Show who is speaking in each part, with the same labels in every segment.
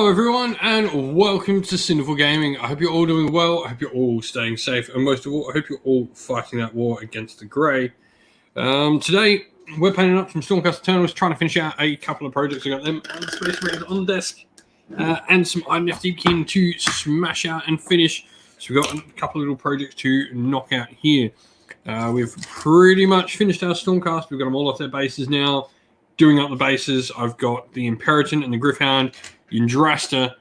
Speaker 1: Hello everyone and welcome to Sinful Gaming. I hope you're all doing well, I hope you're all staying safe, and most of all, I hope you're all fighting that war against the Grey. Today, we're painting up some Stormcast Eternals, trying to finish out a couple of projects. I got them on the Space Marines on the desk, and some I'm Deep keen to smash out and finish. So we've got a couple of little projects to knock out here. We've pretty much finished our Stormcast. We've got them all off their bases now. Doing up the bases, I've got the Imperator and the Gryph-hound, Yndrasta,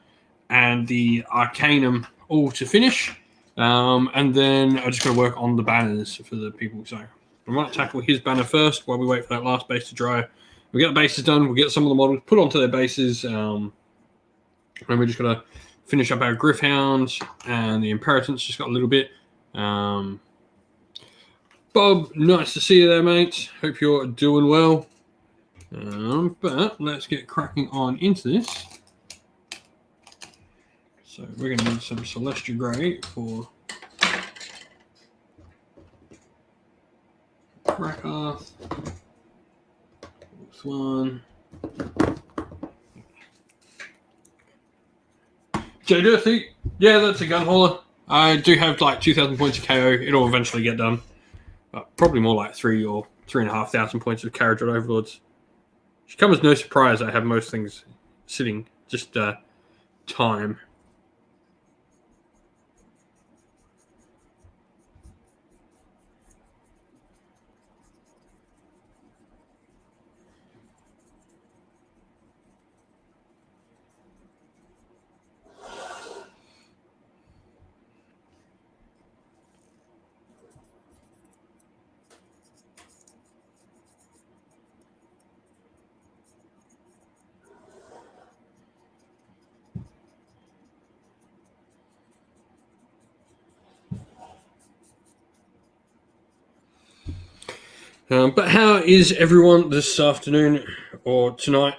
Speaker 1: and the Arcanum all to finish. And then I just got to work on the banners for the people. So I might tackle his banner first while we wait for that last base to dry. We'll get the bases done. We'll get some of the models put onto their bases. And we're just going to finish up our Gryph-hounds, and the Imperatant's just got a little bit. Bob, nice to see you there, mate. Hope you're doing well. But let's get cracking on into this. So we're going to need some Celestial Grey for Rakath. This one. Jay Dirty. Yeah, that's a gun hauler. I do have like 2,000 points of KO. It'll eventually get done. Probably more like 3 or 3,500 points of Carriage Overlords. Should come as no surprise I have most things sitting, just time. But how is everyone this afternoon or tonight,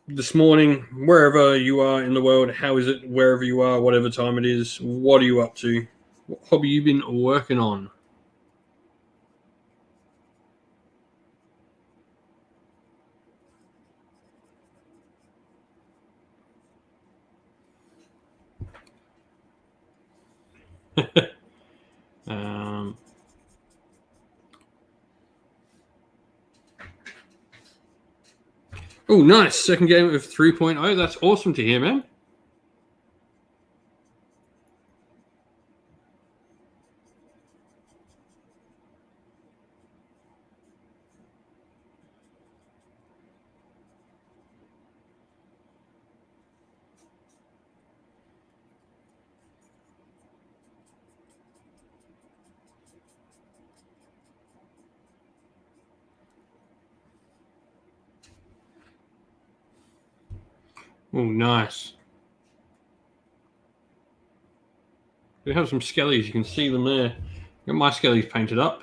Speaker 1: this morning, wherever you are in the world? How is it wherever you are, whatever time it is? What are you up to? What hobby you been working on? Oh, nice. Second game of 3.0. That's awesome to hear, man. Oh, nice. We have some skellies. You can see them there. Got my skellies painted up.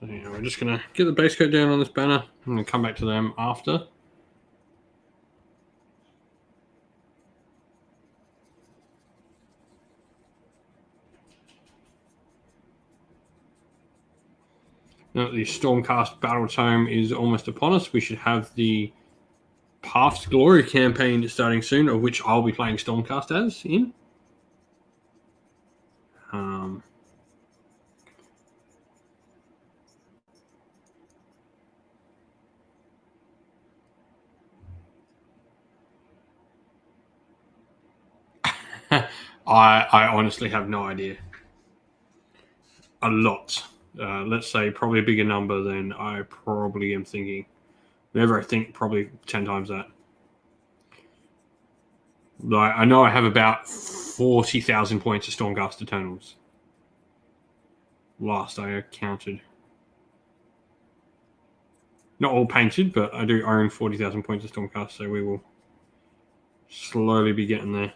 Speaker 1: Anyway, we're just going to get the base coat down on this banner. I'm going to come back to them after. Now the Stormcast Battle Tome is almost upon us. We should have the Path's Glory campaign starting soon, of which I'll be playing Stormcast as in. I honestly have no idea. A lot. Let's say probably a bigger number than I probably am thinking. Whenever I think, probably 10 times that. Like, I know I have about 40,000 points of Stormcast Eternals. Last I counted. Not all painted, but I do own 40,000 points of Stormcast, so we will slowly be getting there.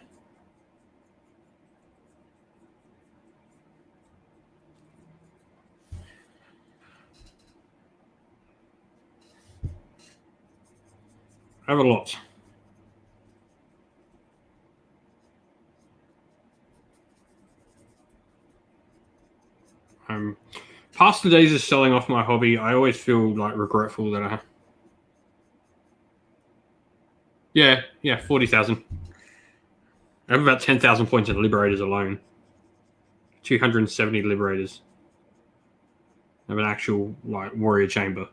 Speaker 1: I have a lot. Past the days of selling off my hobby, I always feel like regretful that I. Yeah, 40,000. I have about 10,000 points in Liberators alone. 270 Liberators. I have an actual like warrior chamber.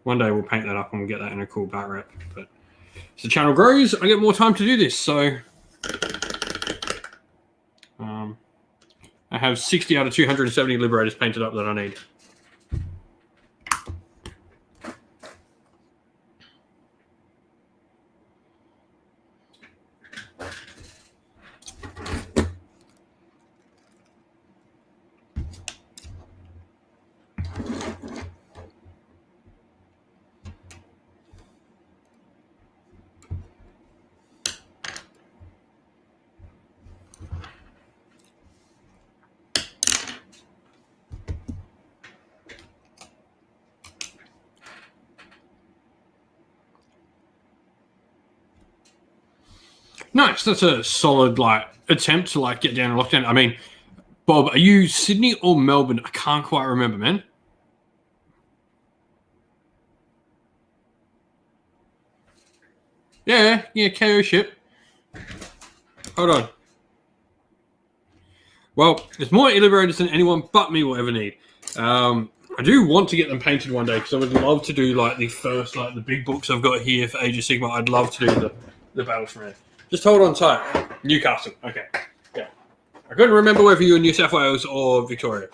Speaker 1: One day we'll paint that up and we'll get that in a cool bat wrap. But as the channel grows, I get more time to do this. So I have 60 out of 270 Liberators painted up that I need. Nice. That's a solid like attempt to like get down and lock down. I mean, Bob, are you Sydney or Melbourne? I can't quite remember, man. Yeah, KO ship. Hold on. Well, there's more Liberators than anyone but me will ever need. I do want to get them painted one day because I would love to do like the first, like the big books I've got here for Age of Sigmar. I'd love to do the battles from there. Just hold on tight. Newcastle. Okay. Yeah. I couldn't remember whether you were New South Wales or Victoria.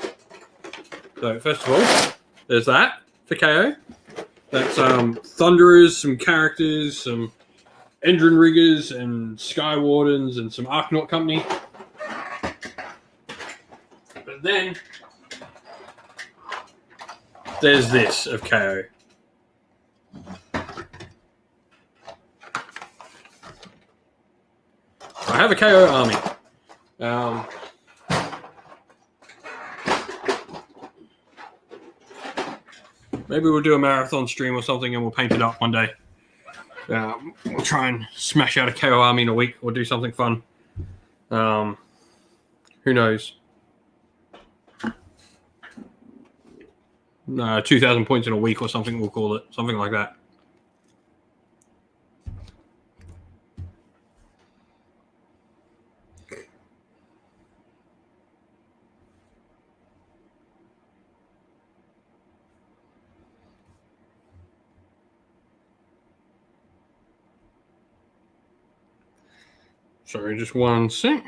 Speaker 1: So first of all, there's that for KO. That's Thunderers, some characters, some Endrin Riggers and Sky Wardens and some Arknaut Company. But then there's this of KO. I have a KO army. Maybe we'll do a marathon stream or something and we'll paint it up one day. We'll try and smash out a KO army in a week or do something fun. Who knows? 2,000 points in a week or something, we'll call it. Something like that. Sorry, just one sec.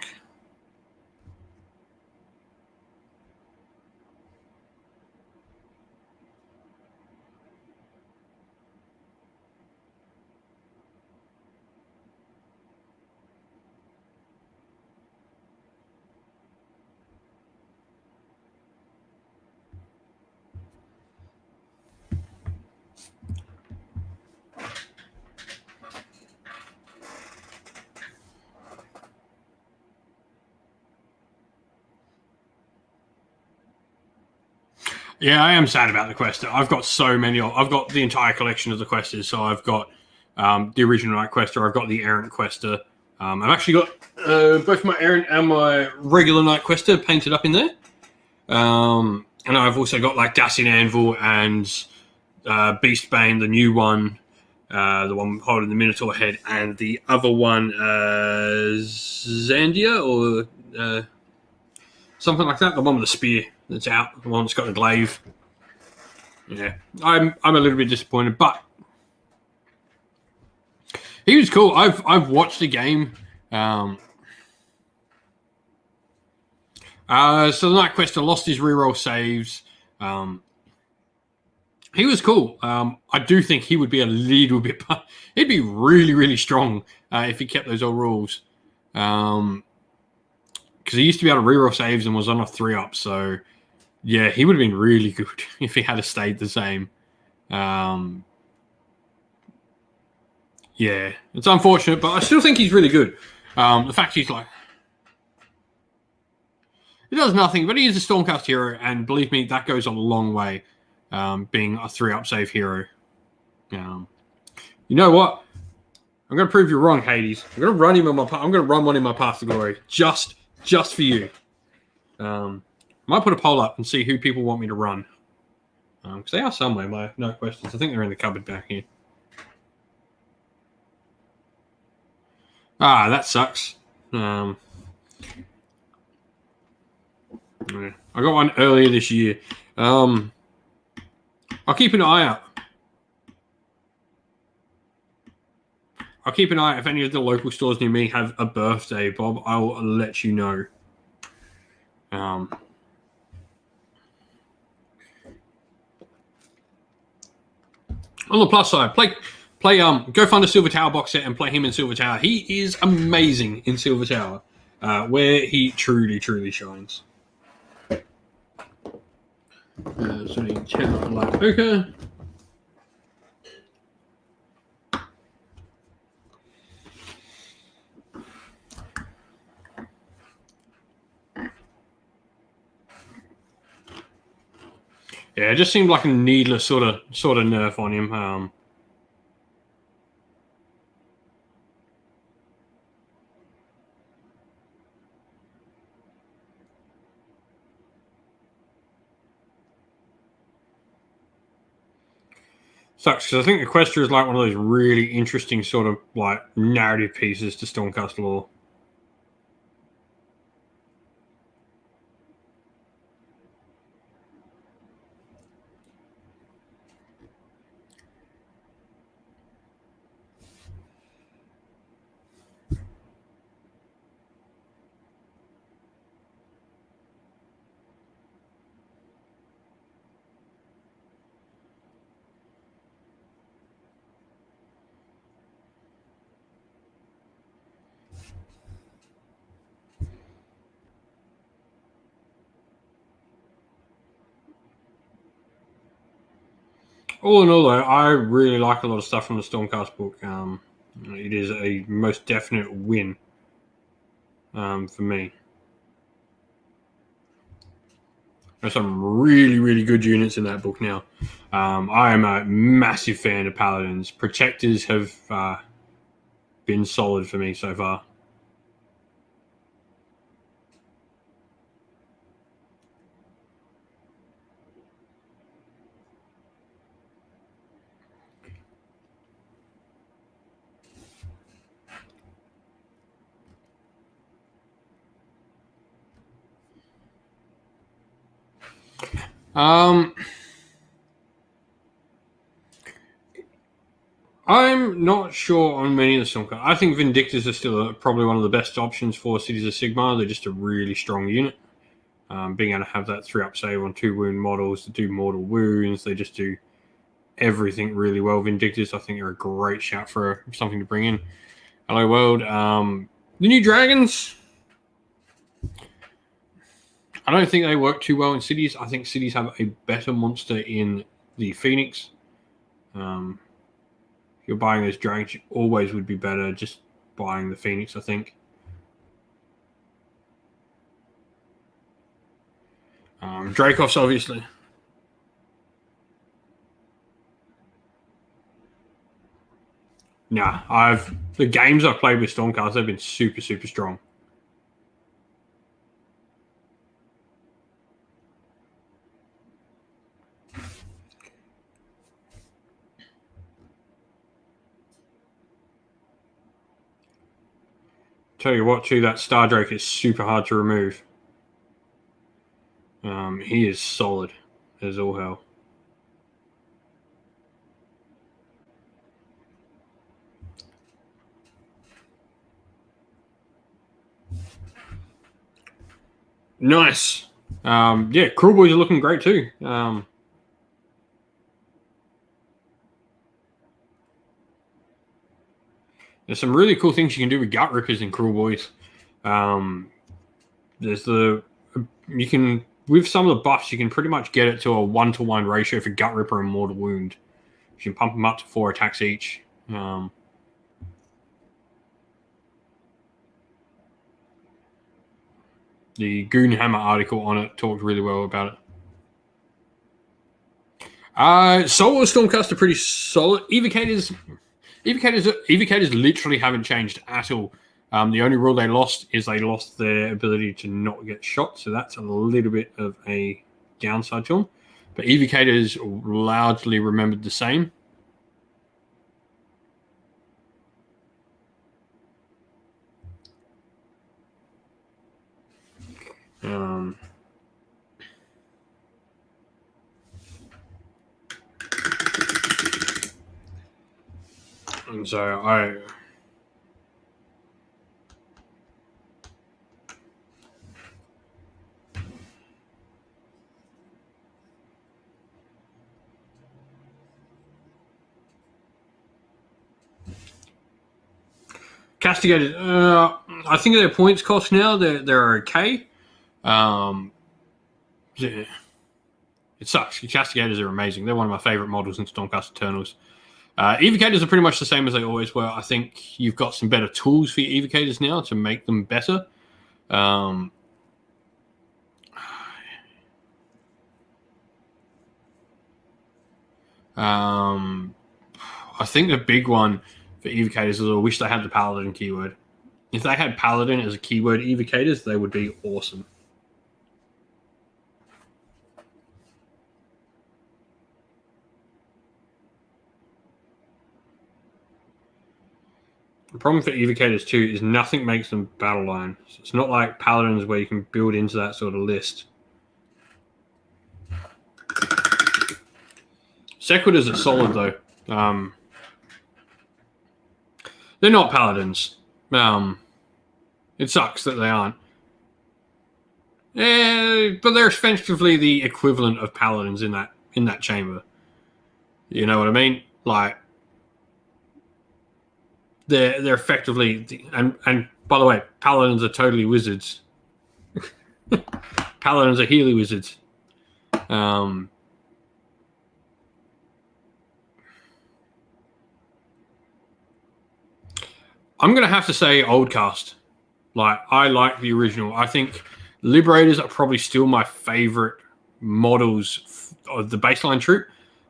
Speaker 1: Yeah, I am sad about the Quester. I've got so many. I've got the entire collection of the Questers. So I've got the original Night Quester. I've got the Errant Quester. I've actually got both my Errant and my regular Night Quester painted up in there. And I've also got like Dacian Anvil and Beastbane, the new one, the one holding the Minotaur head, and the other one, Zandia or something like that. The one with the spear that's out, the one that's got the glaive. Yeah, I'm a little bit disappointed, but he was cool. I've watched the game. So the Night Quester lost his reroll saves. He was cool. I do think he would be a little bit. He'd be really, really strong if he kept those old rules. Because he used to be able to reroll saves and was on a 3-up. So yeah, he would have been really good if he had stayed the same. Yeah, it's unfortunate, but I still think he's really good. The fact he's like, It does nothing, but he is a Stormcast hero, and believe me, that goes a long way, being a 3-up save hero. You know what? I'm going to prove you wrong, Hades. I'm going to run him on my. I'm going to run one in my Path to Glory, just for you. I might put a poll up and see who people want me to run. Because they are somewhere, no questions. I think they're in the cupboard back here. Ah, that sucks. I got one earlier this year. I'll keep an eye out. I'll keep an eye out if any of the local stores near me have a birthday, Bob. I'll let you know. On the plus side, go find a Silver Tower box set and play him in Silver Tower. He is amazing in Silver Tower, where he truly, truly shines. So you check out like okay. Yeah, it just seemed like a needless sort of nerf on him. Sucks because I think Equestria is like one of those really interesting sort of like narrative pieces to Stormcast lore. All in all, though, I really like a lot of stuff from the Stormcast book. It is a most definite win for me. There's some really, really good units in that book now. I am a massive fan of Paladins. Protectors have been solid for me so far. I'm not sure on many of the Stormcast. I think Vindictors are still probably one of the best options for Cities of Sigmar. They're just a really strong unit. Being able to have that 3-up save on 2 wound models to do mortal wounds, they just do everything really well. Vindictors, I think, are a great shout for something to bring in. Hello, world. The new dragons. I don't think they work too well in cities. I think cities have a better monster in the Phoenix. If you're buying those dragons, you always would be better just buying the Phoenix, I think. Dracovs, obviously. Nah, the games I've played with Stormcast, they've been super, super strong. Tell you what, too, that Star Drake is super hard to remove. He is solid as all hell. Nice. Yeah, Cruel Boys are looking great too. There's some really cool things you can do with Gut Rippers in Cruel Boys. With some of the buffs, you can pretty much get it to a 1-to-1 ratio for Gut Ripper and Mortal Wound. You can pump them up to 4 attacks each. The Goonhammer article on it talked really well about it. Solo Stormcast are pretty solid. Evocators literally haven't changed at all. The only rule they lost is they lost their ability to not get shot, so that's a little bit of a downside to them. But Evocators largely remembered the same. And so Castigators, I think their points cost now, they're okay. Yeah. It sucks. Castigators are amazing. They're one of my favorite models in Stormcast Eternals. Evocators are pretty much the same as they always were. I think you've got some better tools for your Evocators now to make them better. I think the big one for Evocators is I wish they had the Paladin keyword. If they had Paladin as a keyword Evocators, they would be awesome. The problem for Evocators too is nothing makes them battle line. So it's not like Paladins where you can build into that sort of list. Sequitors are solid though. They're not Paladins. It sucks that they aren't. But they're effectively the equivalent of Paladins in that chamber. You know what I mean? Like they're effectively and by the way, Paladins are totally wizards. Paladins are Healy wizards. I'm gonna have to say old cast. Like I like the original. I think Liberators are probably still my favorite models of the baseline troop.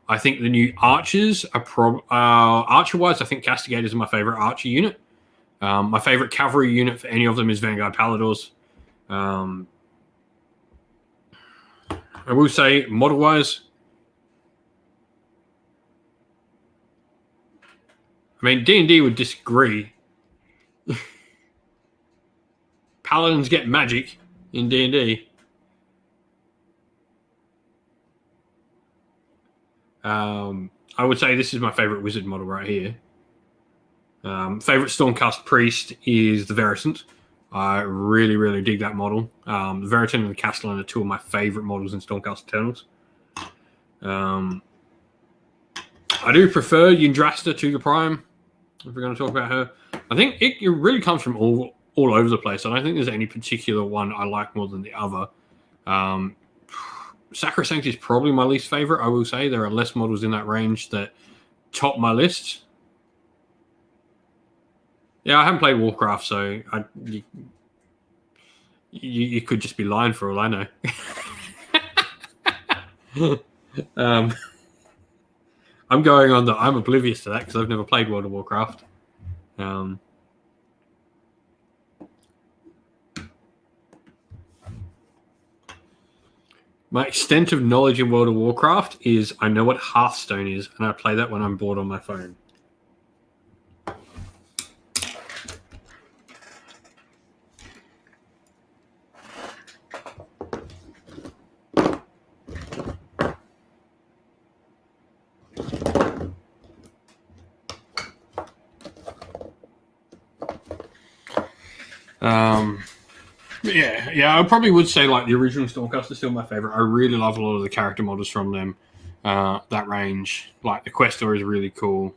Speaker 1: I think the new Archers are Archer-wise, I think Castigators are my favorite Archer unit. My favorite cavalry unit for any of them is Vanguard Paladors. I will say, model-wise, I mean, D&D would disagree. Paladins get magic in D&D. I would say this is my favorite wizard model right here. Favorite Stormcast Priest is the Veritant. I really, really dig that model. The Veritant and the Castellan are two of my favorite models in Stormcast Eternals. I do prefer Yndrasta to the Prime, if we're going to talk about her. I think it really comes from all over the place. I don't think there's any particular one I like more than the other. Sacrosanct is probably my least favorite, I will say. There are less models in that range that top my list. Yeah, I haven't played Warcraft, so you could just be lying for all I know. I'm going on that I'm oblivious to that because I've never played World of Warcraft. My extent of knowledge in World of Warcraft is I know what Hearthstone is, and I play that when I'm bored on my phone. Yeah, I probably would say like the original Stormcast is still my favorite. I really love a lot of the character models from them. That range, like the Questor is really cool.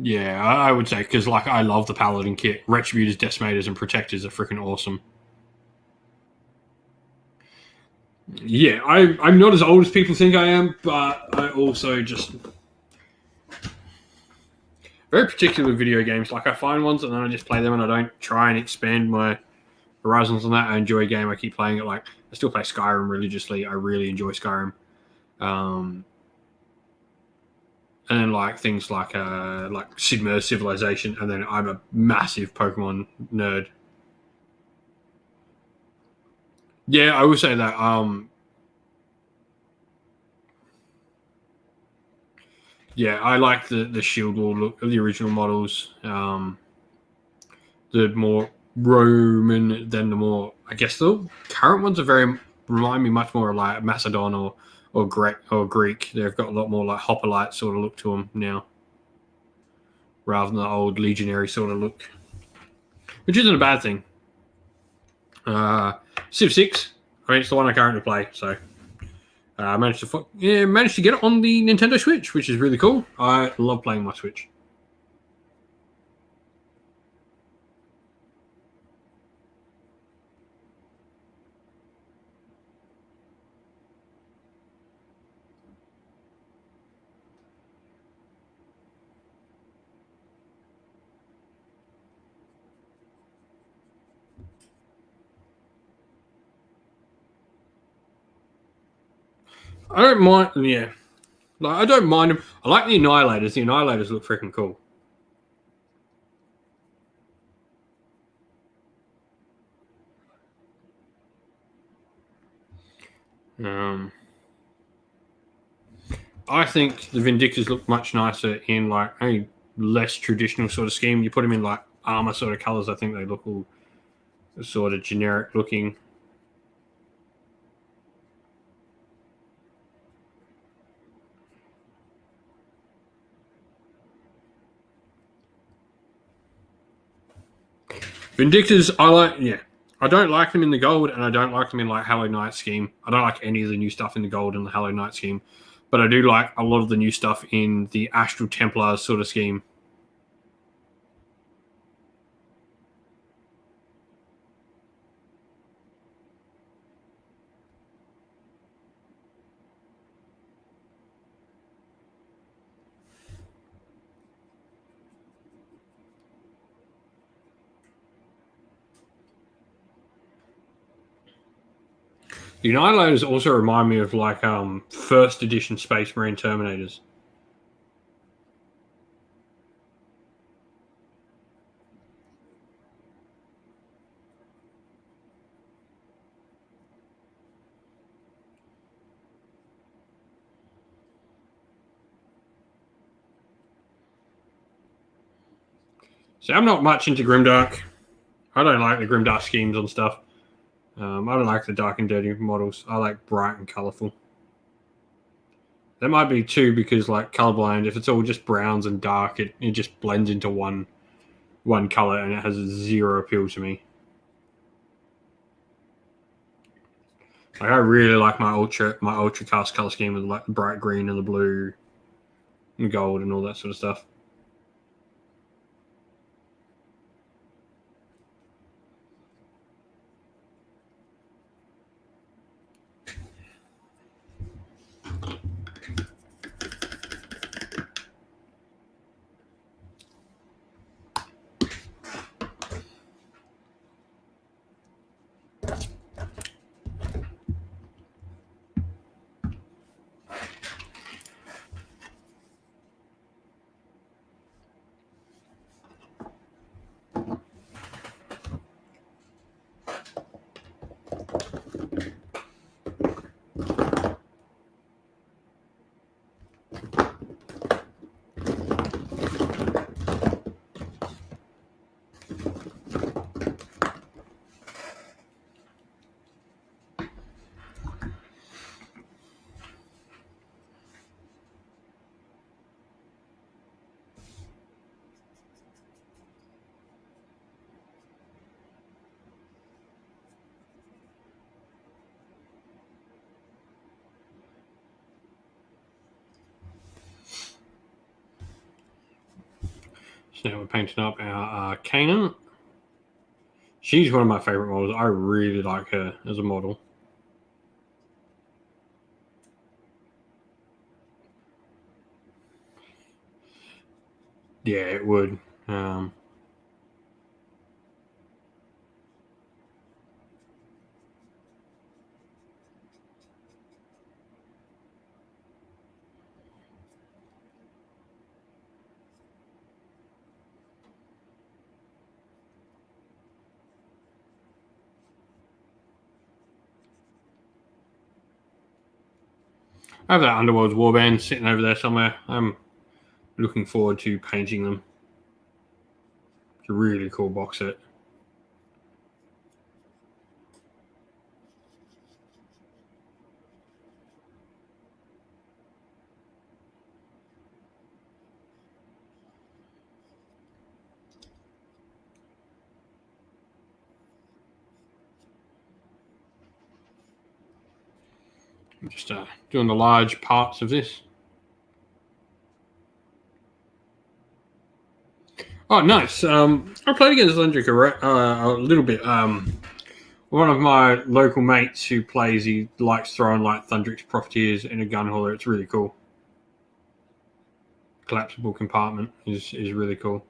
Speaker 1: Yeah, I would say because like I love the Paladin kit. Retributors, Decimators, and Protectors are freaking awesome. Yeah, I'm not as old as people think I am, but I also just very particular with video games. Like I find ones and then I just play them and I don't try and expand my horizons on that. I enjoy a game, I keep playing it. Like I still play Skyrim religiously. I really enjoy Skyrim. And then like things like Sid Meier's Civilization, and then I'm a massive Pokemon nerd. Yeah, I will say that. Yeah, I like the Shield Wall look of the original models. The more Roman than the more, I guess the current ones are very remind me much more of like Macedon or Greek. They've got a lot more like hoplite sort of look to them now, rather than the old legionary sort of look, which isn't a bad thing. Civ 6, I mean, it's the one I currently play, so I managed to get it on the Nintendo Switch, which is really cool. I love playing my Switch. I don't mind, yeah. Like I don't mind them. I like the Annihilators. The Annihilators look freaking cool. I think the Vindictors look much nicer in like a less traditional sort of scheme. You put them in like armor sort of colors. I think they look all sort of generic looking. Vindictors, I like. Yeah, I don't like them in the gold, and I don't like them in like Halo Knight scheme. I don't like any of the new stuff in the gold and the Halo Knight scheme, but I do like a lot of the new stuff in the Astral Templar sort of scheme. The Annihilators also remind me of like first edition Space Marine Terminators. See, I'm not much into Grimdark. I don't like the Grimdark schemes on stuff. I don't like the dark and dirty models. I like bright and colourful. That might be too because like colorblind. If it's all just browns and dark, it just blends into one color and it has zero appeal to me. Like I really like my ultra cast color scheme with like the bright green and the blue and gold and all that sort of stuff. So now we're painting up our Kana. She's one of my favorite models. I really like her as a model. Yeah, it would. I have that Underworld Warband sitting over there somewhere. I'm looking forward to painting them. It's a really cool box set. I'm just doing the large parts of this. Oh, nice. I played against Lendrick a little bit. One of my local mates who plays, he likes throwing like Thundrix Profiteers in a gun hauler. It's really cool. Collapsible compartment is really cool.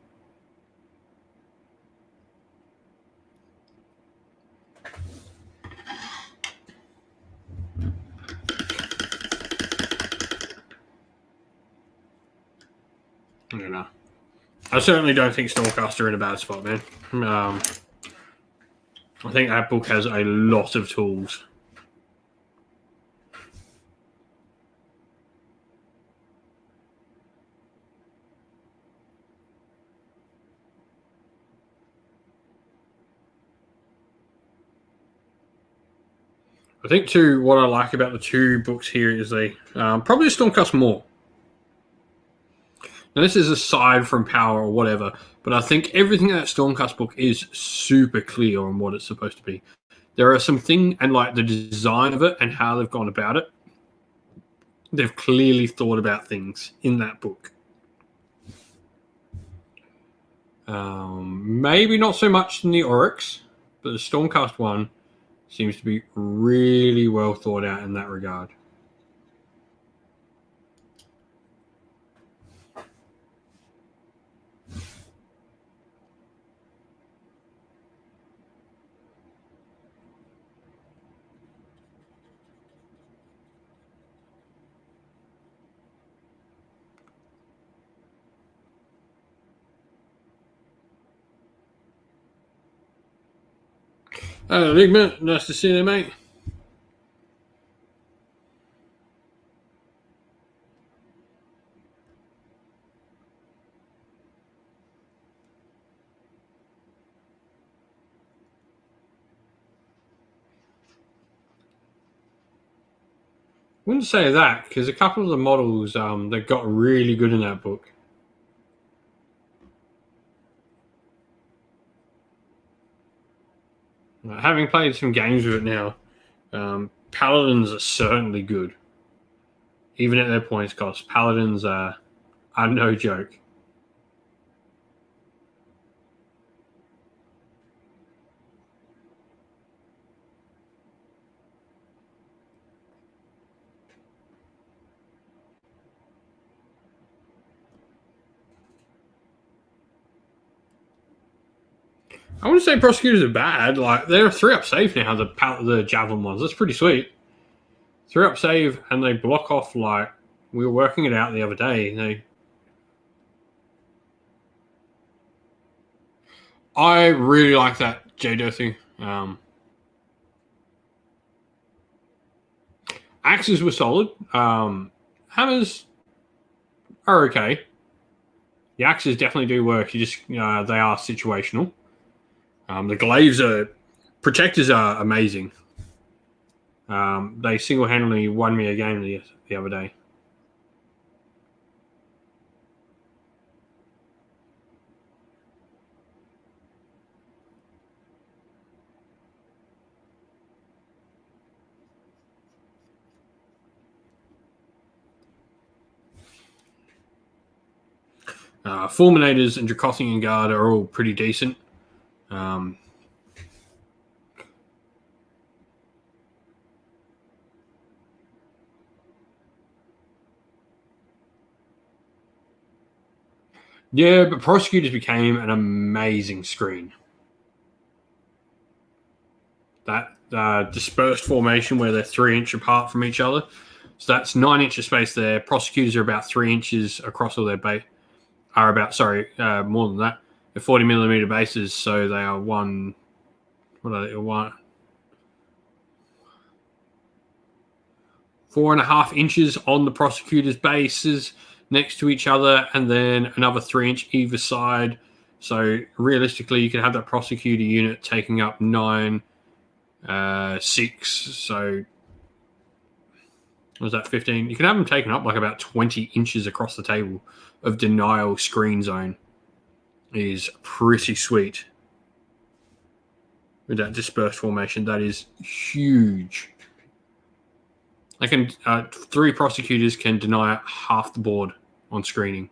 Speaker 1: I don't know. I certainly don't think Stormcast are in a bad spot, man. I think that book has a lot of tools. I think, too, what I like about the two books here is they probably Stormcast more. Now, this is aside from power or whatever, but I think everything in that Stormcast book is super clear on what it's supposed to be. There are some things, and like the design of it and how they've gone about it, they've clearly thought about things in that book. Maybe not so much in the Oryx, but the Stormcast one seems to be really well thought out in that regard. Ligma, nice to see you, mate. Wouldn't say that, because a couple of the models they got really good in that book. Having played some games with it now, Paladins are certainly good. Even at their points cost, Paladins are no joke. I wouldn't say prosecutors are bad. Like they're 3-up save now. The javelin ones. That's pretty sweet. 3-up save, and they block off like we were working it out the other day. I really like that J Dirty. Axes were solid. Hammers are okay. The axes definitely do work. You just they are situational. The glaives protectors are amazing. They single-handedly won me a game the other day. Fulminators and Dracothian Guard are all pretty decent. Yeah, but prosecutors became an amazing screen. That dispersed formation where they're 3-inch apart from each other. So that's 9 inches space there. Prosecutors are about 3 inches across all their base. Are about, more than that. They're 40 millimeter bases, so they are one. What are they? 4.5 inches on the prosecutors' bases next to each other, and then another 3-inch either side. So realistically, you could have that prosecutor unit taking up 9, 6. So was that 15? You can have them taken up like about 20 inches across the table of denial screen zone. Is pretty sweet with that dispersed formation. That is huge. I can 3 prosecutors can deny half the board on screening.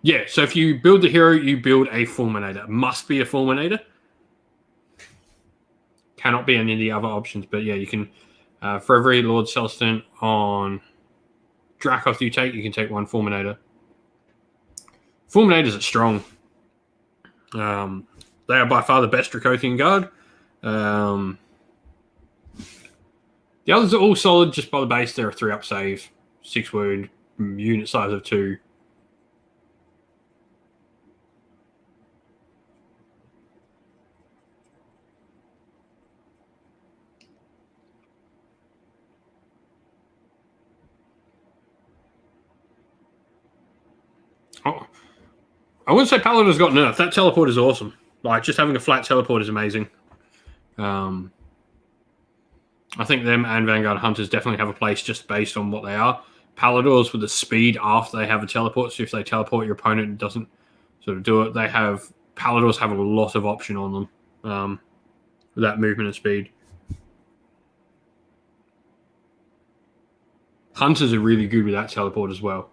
Speaker 1: Yeah, so if you build the hero, you build a fulminator. Must be a fulminator. Cannot be any of the other options, but yeah, you can. For every Lord Celestin on Dracoth you can take 1 fulminator. Fulminators are strong. They are by far the best Dracothian guard. The others are all solid just by the base. They're a 3-up save, 6 wound, unit size of 2. Oh, I wouldn't say Paladin's got nerfed. That teleport is awesome. Like, just having a flat teleport is amazing. I think them and Vanguard Hunters definitely have a place just based on what they are. Paladors with the speed after they have a teleport, so if they teleport your opponent and doesn't sort of do it, Paladors have a lot of option on them with that movement and speed. Hunters are really good with that teleport as well.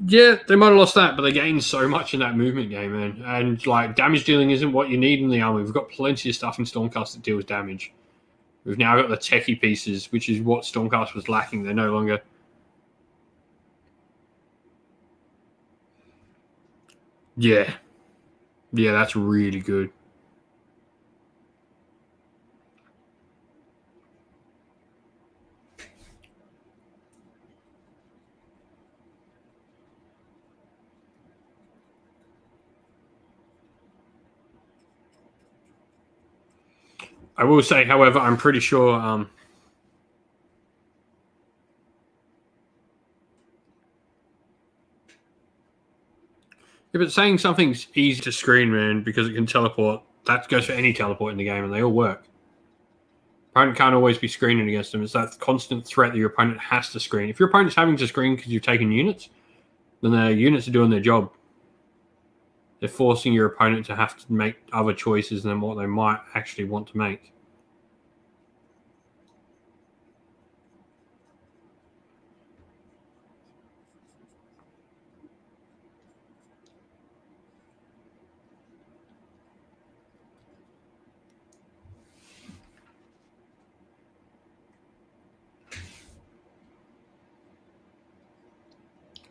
Speaker 1: Yeah, they might have lost that, but they gained so much in that movement game, man. And like damage dealing isn't what you need in the army. We've got plenty of stuff in Stormcast that deals damage. We've now got the techie pieces, which is what Stormcast was lacking. They're no longer. Yeah, that's really good. I will say, however, I'm pretty sure. If it's saying something's easy to screen, man, because it can teleport, that goes for any teleport in the game, and they all work. Opponent can't always be screening against them. It's that constant threat that your opponent has to screen. If your opponent's having to screen because you've taken units, then the units are doing their job. They're forcing your opponent to have to make other choices than what they might actually want to make.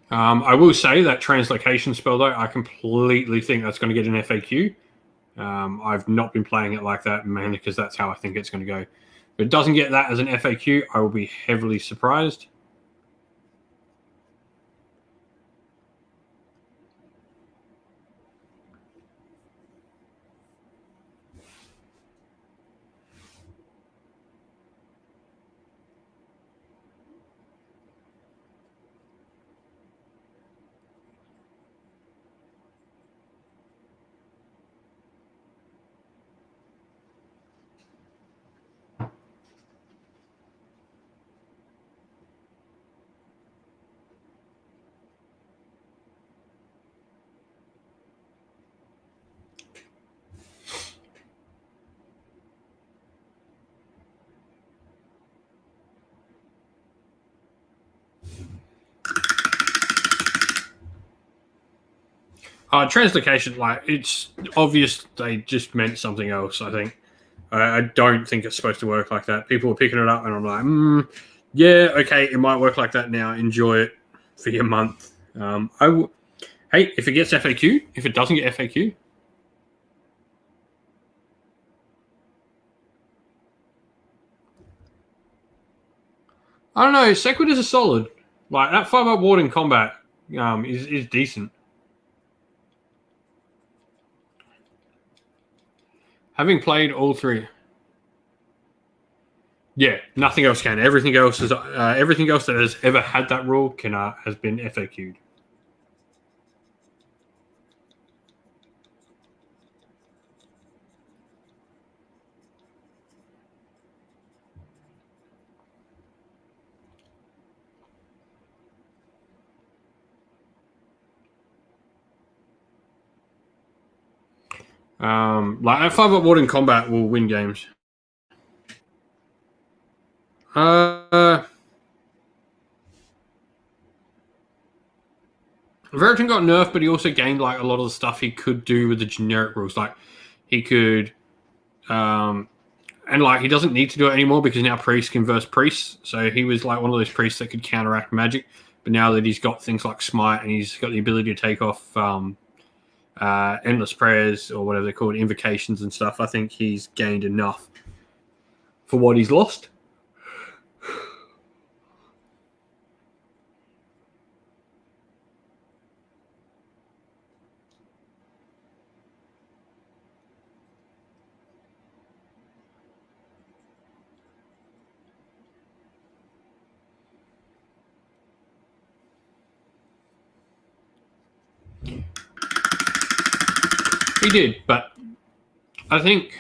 Speaker 1: I will say that translocation spell, though, I completely think that's going to get an FAQ. I've not been playing it like that, mainly because that's how I think it's going to go. If it doesn't get that as an FAQ, I will be heavily surprised. Translocation, like, it's obvious they just meant something else, I think. I don't think it's supposed to work like that. People are picking it up, and I'm like, yeah, okay, it might work like that now. Enjoy it for your month. Hey, if it gets FAQ, if it doesn't get FAQ, I don't know. Sequidas are solid. Like, that 5-up ward in combat is decent. Having played all three, yeah, nothing else can. Everything else is everything else that has ever had that rule has been FAQ'd. Like, that 5-up ward in combat will win games. Veriton got nerfed, but he also gained like a lot of the stuff he could do with the generic rules. Like, he could, and like, he doesn't need to do it anymore because now priests can verse priests. So he was like one of those priests that could counteract magic. But now that he's got things like smite and he's got the ability to take off endless prayers, or whatever they're called, invocations and stuff, I think he's gained enough for what he's lost. He did, but I think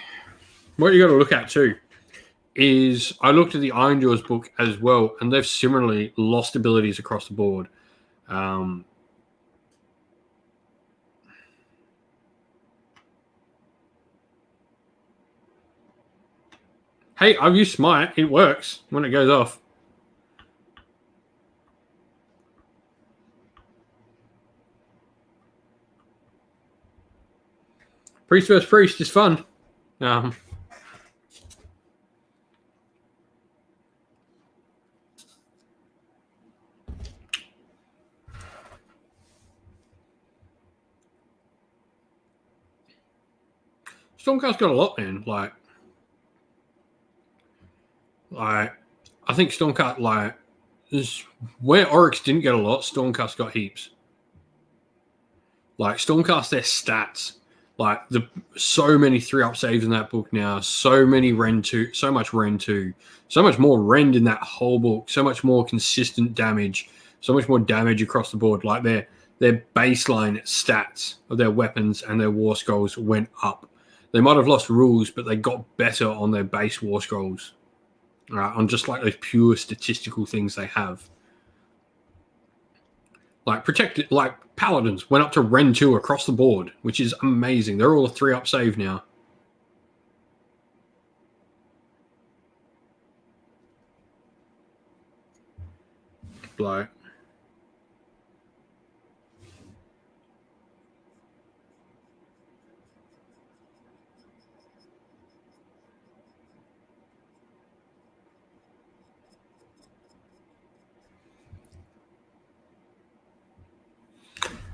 Speaker 1: what you got to look at too is, I looked at the Ironjaw's book as well, and they've similarly lost abilities across the board. Hey, I've used Smite. It works when it goes off. Priest versus priest is fun. Stormcast got a lot, man. Like I think Stormcast, like, is where Oryx didn't get a lot, Stormcast got heaps. Like, Stormcast, their stats, like, so many 3-up saves in that book now, so many Rend 2, so much Rend 2, so much more Rend in that whole book, so much more consistent damage, so much more damage across the board. Like, their baseline stats of their weapons and their war scrolls went up. They might have lost rules, but they got better on their base war scrolls. On just like those pure statistical things they have. Like, protected, like, Paladins went up to Rend 2 across the board, which is amazing. They're all a 3-up save now. Like,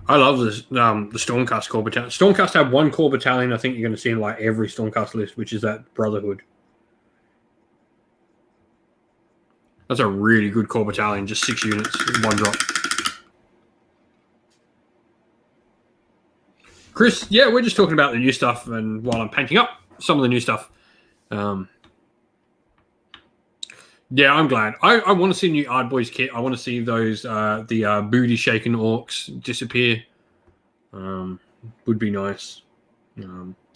Speaker 1: I love this, the Stormcast core battalion. Stormcast have one core battalion I think you're going to see in like every Stormcast list, which is that Brotherhood. That's a really good core battalion, just 6 units, 1 drop. Chris, yeah, we're just talking about the new stuff, and while I'm painting up some of the new stuff. Yeah, I'm glad. I want to see a new Ard Boys kit. I want to see those the booty shaking orcs disappear. Would be nice.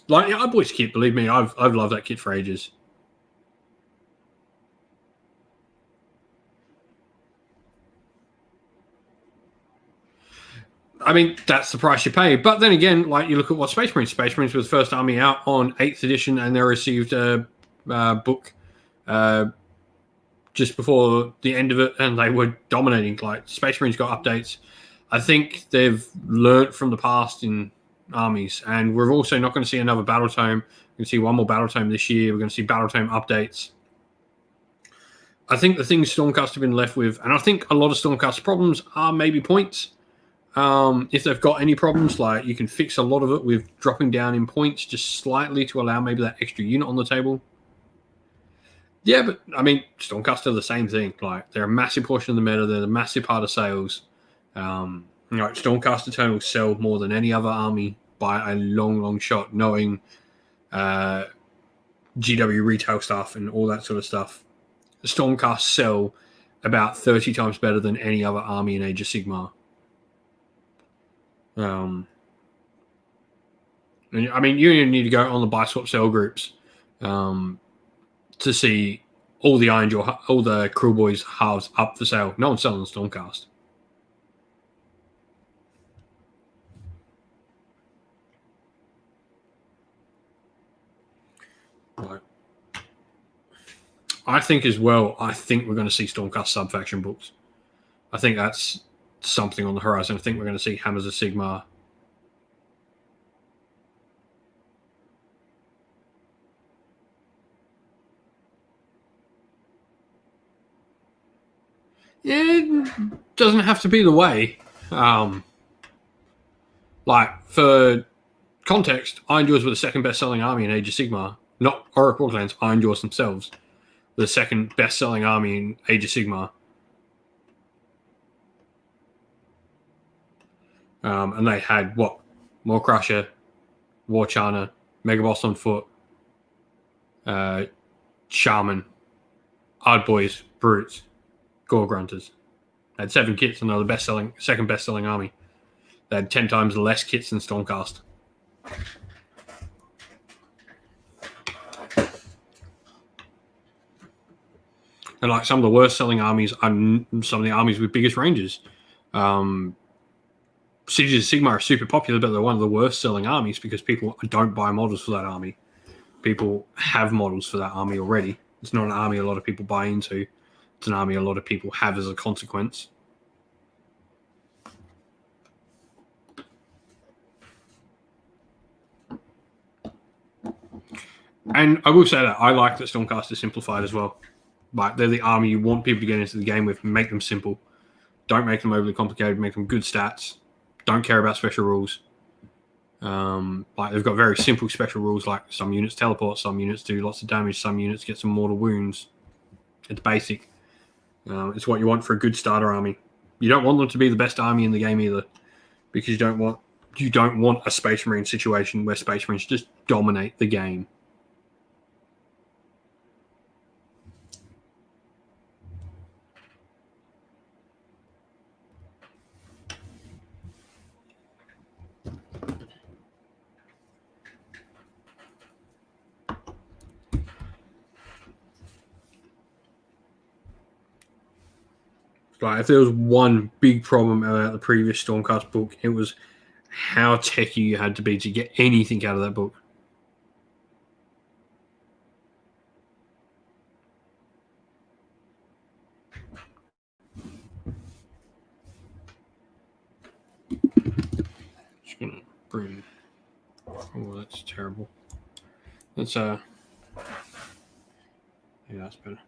Speaker 1: Like the Ard Boys kit, believe me, I've loved that kit for ages. I mean, that's the price you pay. But then again, like, you look at what Space Marines. Space Marines was the first army out on 8th edition, and they received a book just before the end of it, and they were dominating. Like, Space Marines got updates. I think they've learnt from the past in armies. And we're also not going to see another battle tome. We're going to see one more battle tome this year. We're going to see battle tome updates. I think the things Stormcast have been left with, and I think a lot of Stormcast problems are maybe points. If they've got any problems, like you can fix a lot of it with dropping down in points just slightly to allow maybe that extra unit on the table. Yeah, but I mean, Stormcast are the same thing. Like they're a massive portion of the meta. They're a massive part of sales. Stormcast Eternals sell more than any other army by a long, long shot, knowing GW retail stuff and all that sort of stuff. The Stormcast sell about 30 times better than any other army in Age of Sigmar. And, I mean, you need to go on the buy swap sell groups to see all the all the Cruel Boys halves up for sale. No one's selling Stormcast. Right. I think as well, I think we're going to see Stormcast sub-faction books. I think that's something on the horizon. I think we're going to see Hammers of Sigmar. It doesn't have to be the way. Like, for context, Iron Jaws were the second best-selling army in Age of Sigmar. Not Auric Borderlands, Iron Jaws themselves. The second best-selling army in Age of Sigmar. And they had, what? Maw Crusher, War Charner, Mega Boss on foot, Shaman, Ard Boys, Brutes, Gore Grunters. They had 7 kits and they're the second best-selling army. They had 10 times less kits than Stormcast. And like some of the worst selling armies are some of the armies with biggest ranges. Cities of Sigmar are super popular, but they're one of the worst selling armies because people don't buy models for that army. People have models for that army already. It's not an army a lot of people buy into. It's an army a lot of people have as a consequence. And I will say that I like that Stormcast is simplified as well. Like they're the army you want people to get into the game with. Make them simple. Don't make them overly complicated. Make them good stats. Don't care about special rules. Like they've got very simple special rules. Like some units teleport, some units do lots of damage, some units get some mortal wounds. It's basic. It's what you want for a good starter army. You don't want them to be the best army in the game either, because you don't want a Space Marine situation where Space Marines just dominate the game. Like if there was one big problem about the previous Stormcast book, it was how techy you had to be to get anything out of that book. Just gonna bring. Oh, that's terrible. That's yeah, that's better.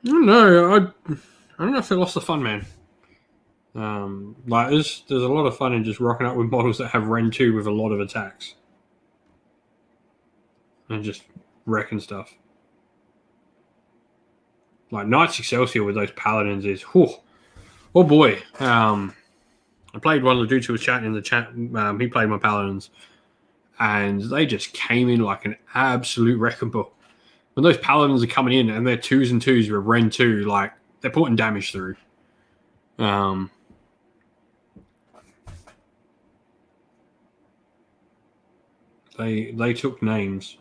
Speaker 1: I don't know. I don't know if they lost the fun, man. Like there's a lot of fun in just rocking up with models that have Ren 2 with a lot of attacks. And just wrecking stuff. Like Knights Excelsior with those Paladins is, whew, oh boy. I played one of the dudes who was chatting in the chat. He played my Paladins. And they just came in like an absolute wrecking ball. When those Paladins are coming in and they're 2s and 2s with Ren 2, like they're putting damage through. They took names.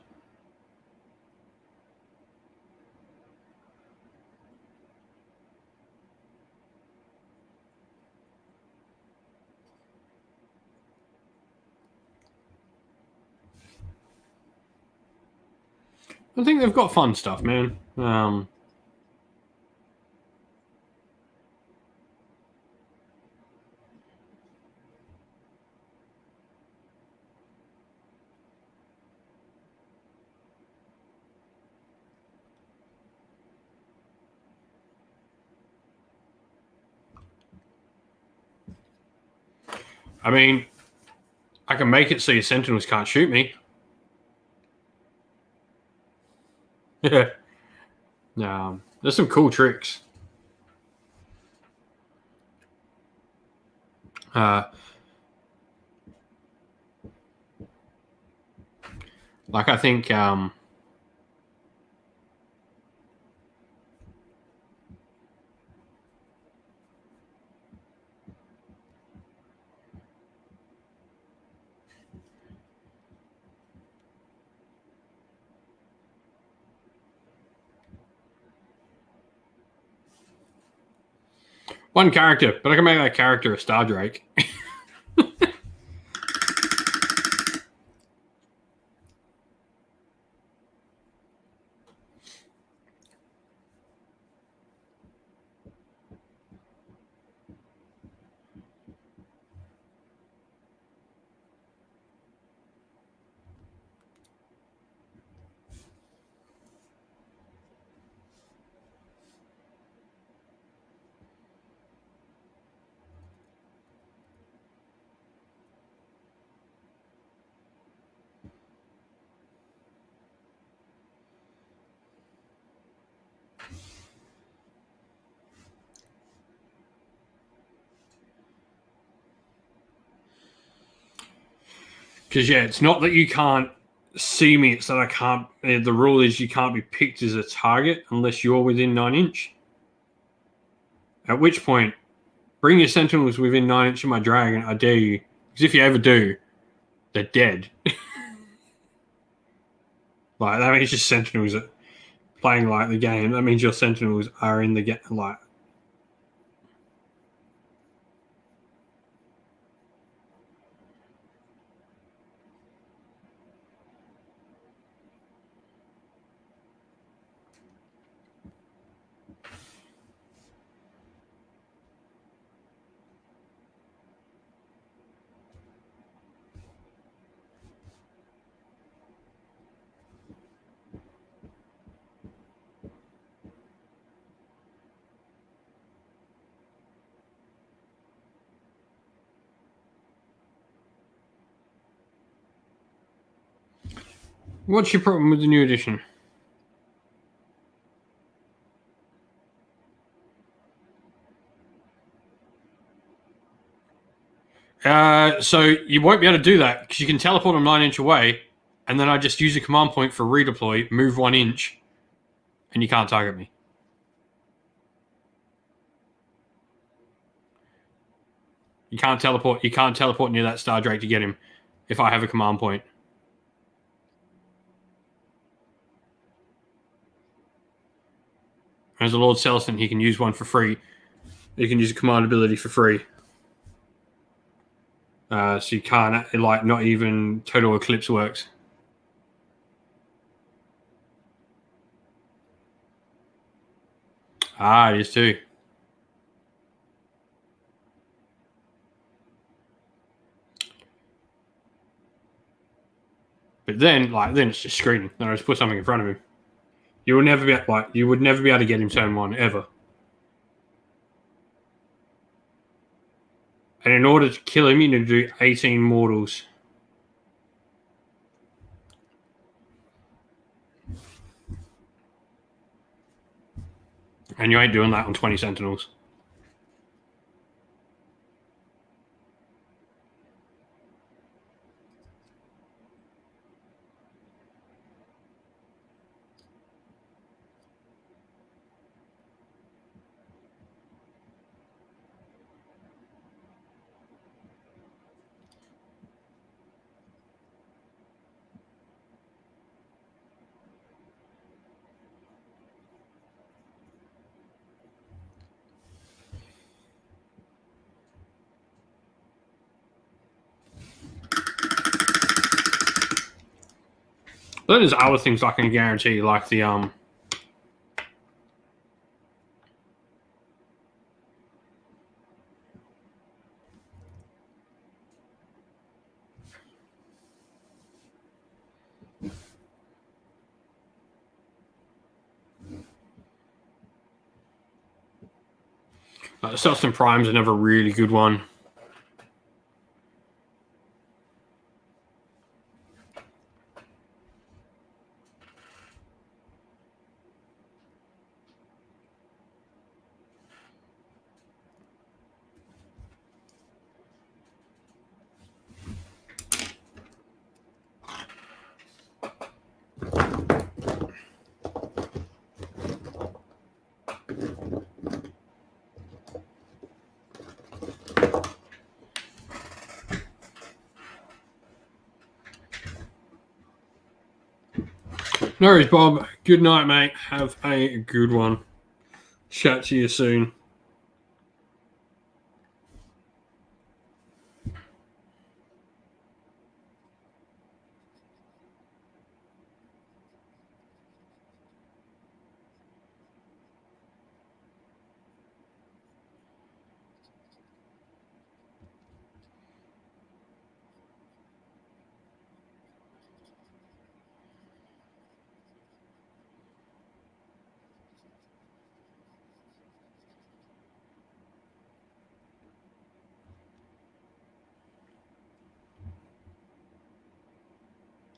Speaker 1: I think they've got fun stuff, man. I mean, I can make it so your sentinels can't shoot me. Yeah. There's some cool tricks. Like I think one character, but I can make that character a Star Drake. Because yeah, it's not that you can't see me; it's that I can't. The rule is you can't be picked as a target unless you're within 9 inch. At which point, bring your sentinels within 9 inch of my dragon. I dare you. Because if you ever do, they're dead. Like that means your sentinels are playing like the game. That means your sentinels are in the game. Like. What's your problem with the new edition? So you won't be able to do that because you can teleport them 9 inch away, and then I just use a command point for redeploy, move 1 inch, and you can't target me. You can't teleport. You can't teleport near that Star Drake to get him if I have a command point. As a Lord Celestin, he can use one for free. He can use a command ability for free. So you can't, like, not even Total Eclipse works. It is too. But then it's just screening. Then I just put something in front of him. You would never be able to get him turn 1 ever. And in order to kill him, you need to do 18 mortals. And you ain't doing that on 20 sentinels. Then there's other things I can guarantee, like the Celestin Prime's another really good one. No worries, Bob. Good night, mate. Have a good one. Chat to you soon.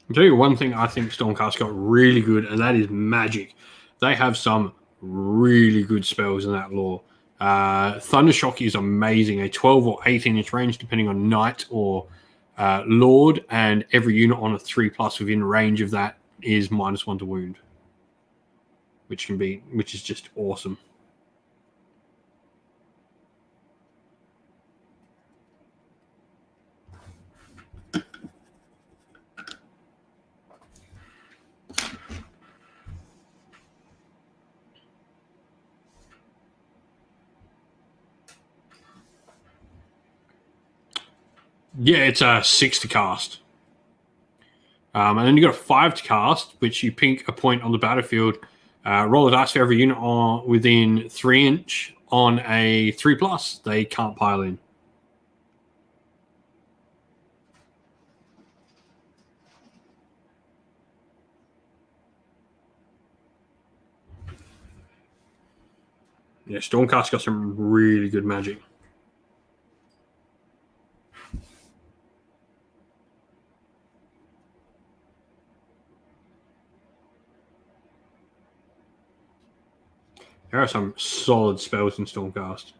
Speaker 1: I'll tell you one thing I think Stormcast got really good, and that is magic. They have some really good spells in that lore. Thundershock is amazing, a 12 or 18-inch range, depending on Knight or Lord, and every unit on a 3+ within range of that is -1 to wound, which is just awesome. Yeah, it's a 6 to cast. And then you got a 5 to cast, which you pink a point on the battlefield. Roll a dice for every unit within 3-inch on a 3+. They can't pile in. Yeah, Stormcast got some really good magic. There are some solid spells in Stormcast.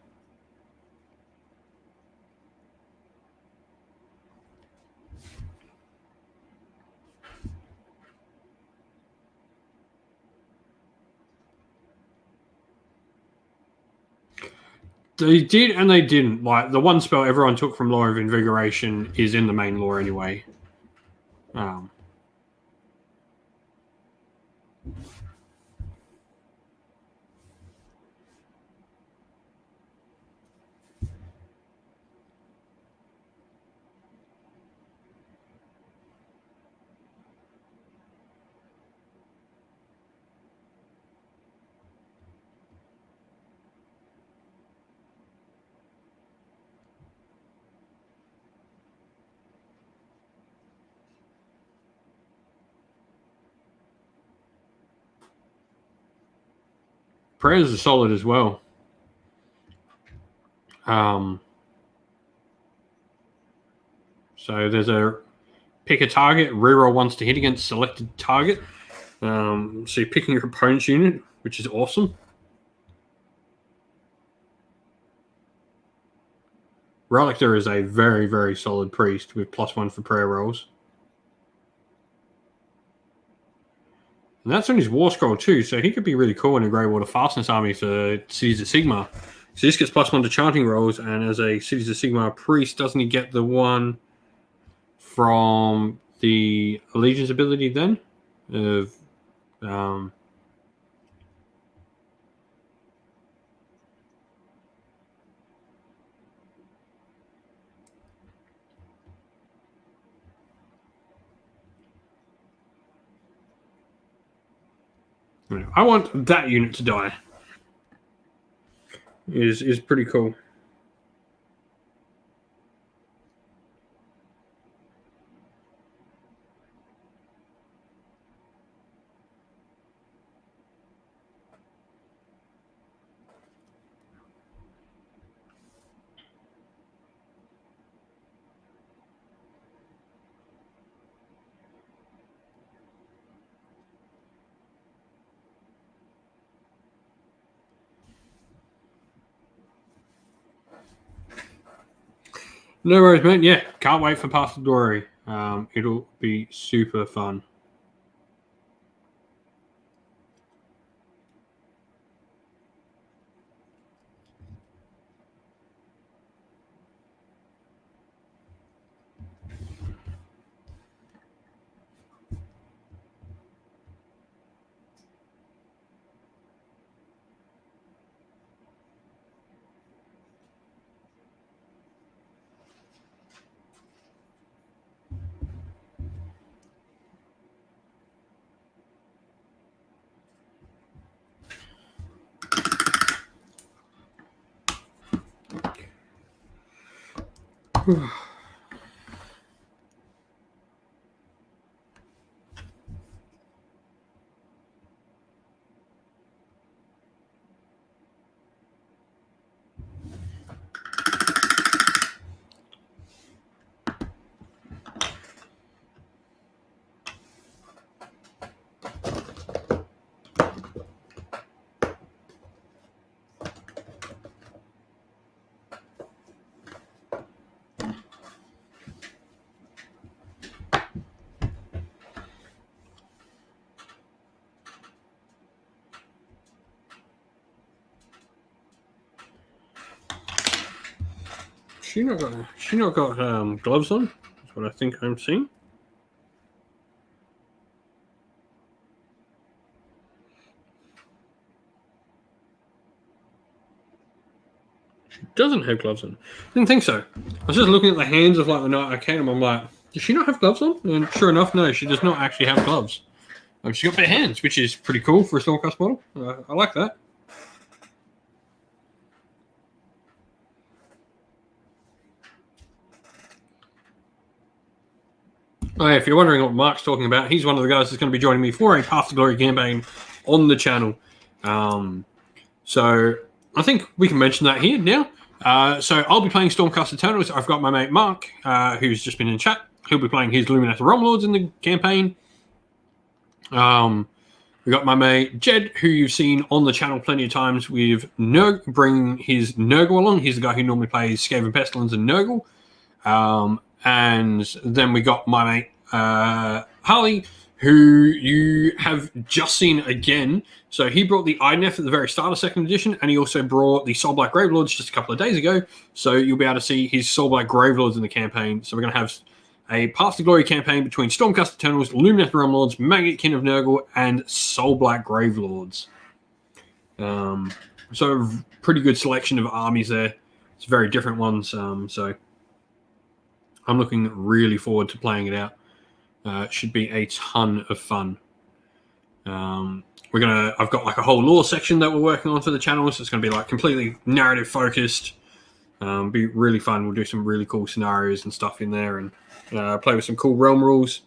Speaker 1: They did and they didn't. Like, the one spell everyone took from Lore of Invigoration is in the main lore anyway. Prayers are solid as well. So there's a pick a target, reroll once to hit against selected target. So you're picking your opponent's unit, which is awesome. Relictor is a very, very solid priest with +1 for prayer rolls. And that's on his War Scroll too, so he could be really cool in a Grey Water Fastness army for Cities of Sigmar. So this gets +1 to chanting rolls, and as a Cities of Sigmar priest, doesn't he get the one from the Allegiance ability then? Of I want that unit to die. Is pretty cool. No worries, mate. Yeah, can't wait for Path to Glory. It'll be super fun. She not got gloves on. That's what I think I'm seeing. She doesn't have gloves on. Didn't think so. I was just looking at the hands of like the Knight Arcanum. I'm like, does she not have gloves on? And sure enough, no, she does not actually have gloves. She's got bare hands, which is pretty cool for a Stormcast model. I like that. Oh, yeah, if you're wondering what Mark's talking about, he's one of the guys that's going to be joining me for a Path to Glory campaign on the channel. So I think we can mention that here now. So I'll be playing Stormcast Eternals. I've got my mate Mark, who's just been in chat. He'll be playing his Luminath Realm Lords in the campaign. We got my mate Jed, who you've seen on the channel plenty of times with bringing his Nurgle along. He's the guy who normally plays Skaven Pestilence and Nurgle. And then we got my mate Harley, who you have just seen again. So he brought the Idnef at the very start of 2nd edition, and he also brought the Soulblight Gravelords just a couple of days ago. So you'll be able to see his Soulblight Gravelords in the campaign. So we're going to have a Path to Glory campaign between Stormcast Eternals, Luminath Realm Lords, Maggotkin of Nurgle, and Soulblight Gravelords. So a pretty good selection of armies there. It's very different ones. So I'm looking really forward to playing it out. It should be a ton of fun. I've got like a whole lore section that we're working on for the channel, so it's going to be like completely narrative focused. Be really fun. We'll do some really cool scenarios and stuff in there, and play with some cool realm rules.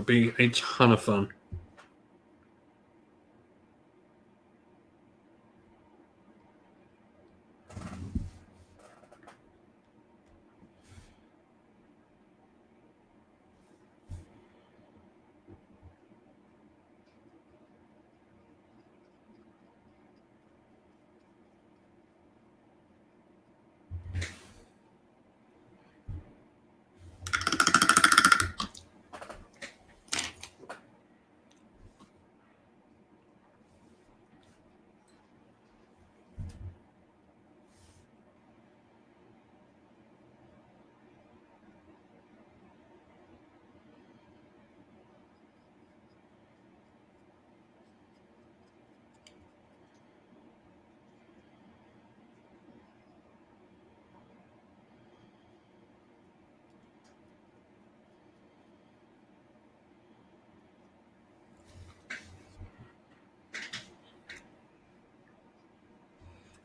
Speaker 1: Be a ton of fun.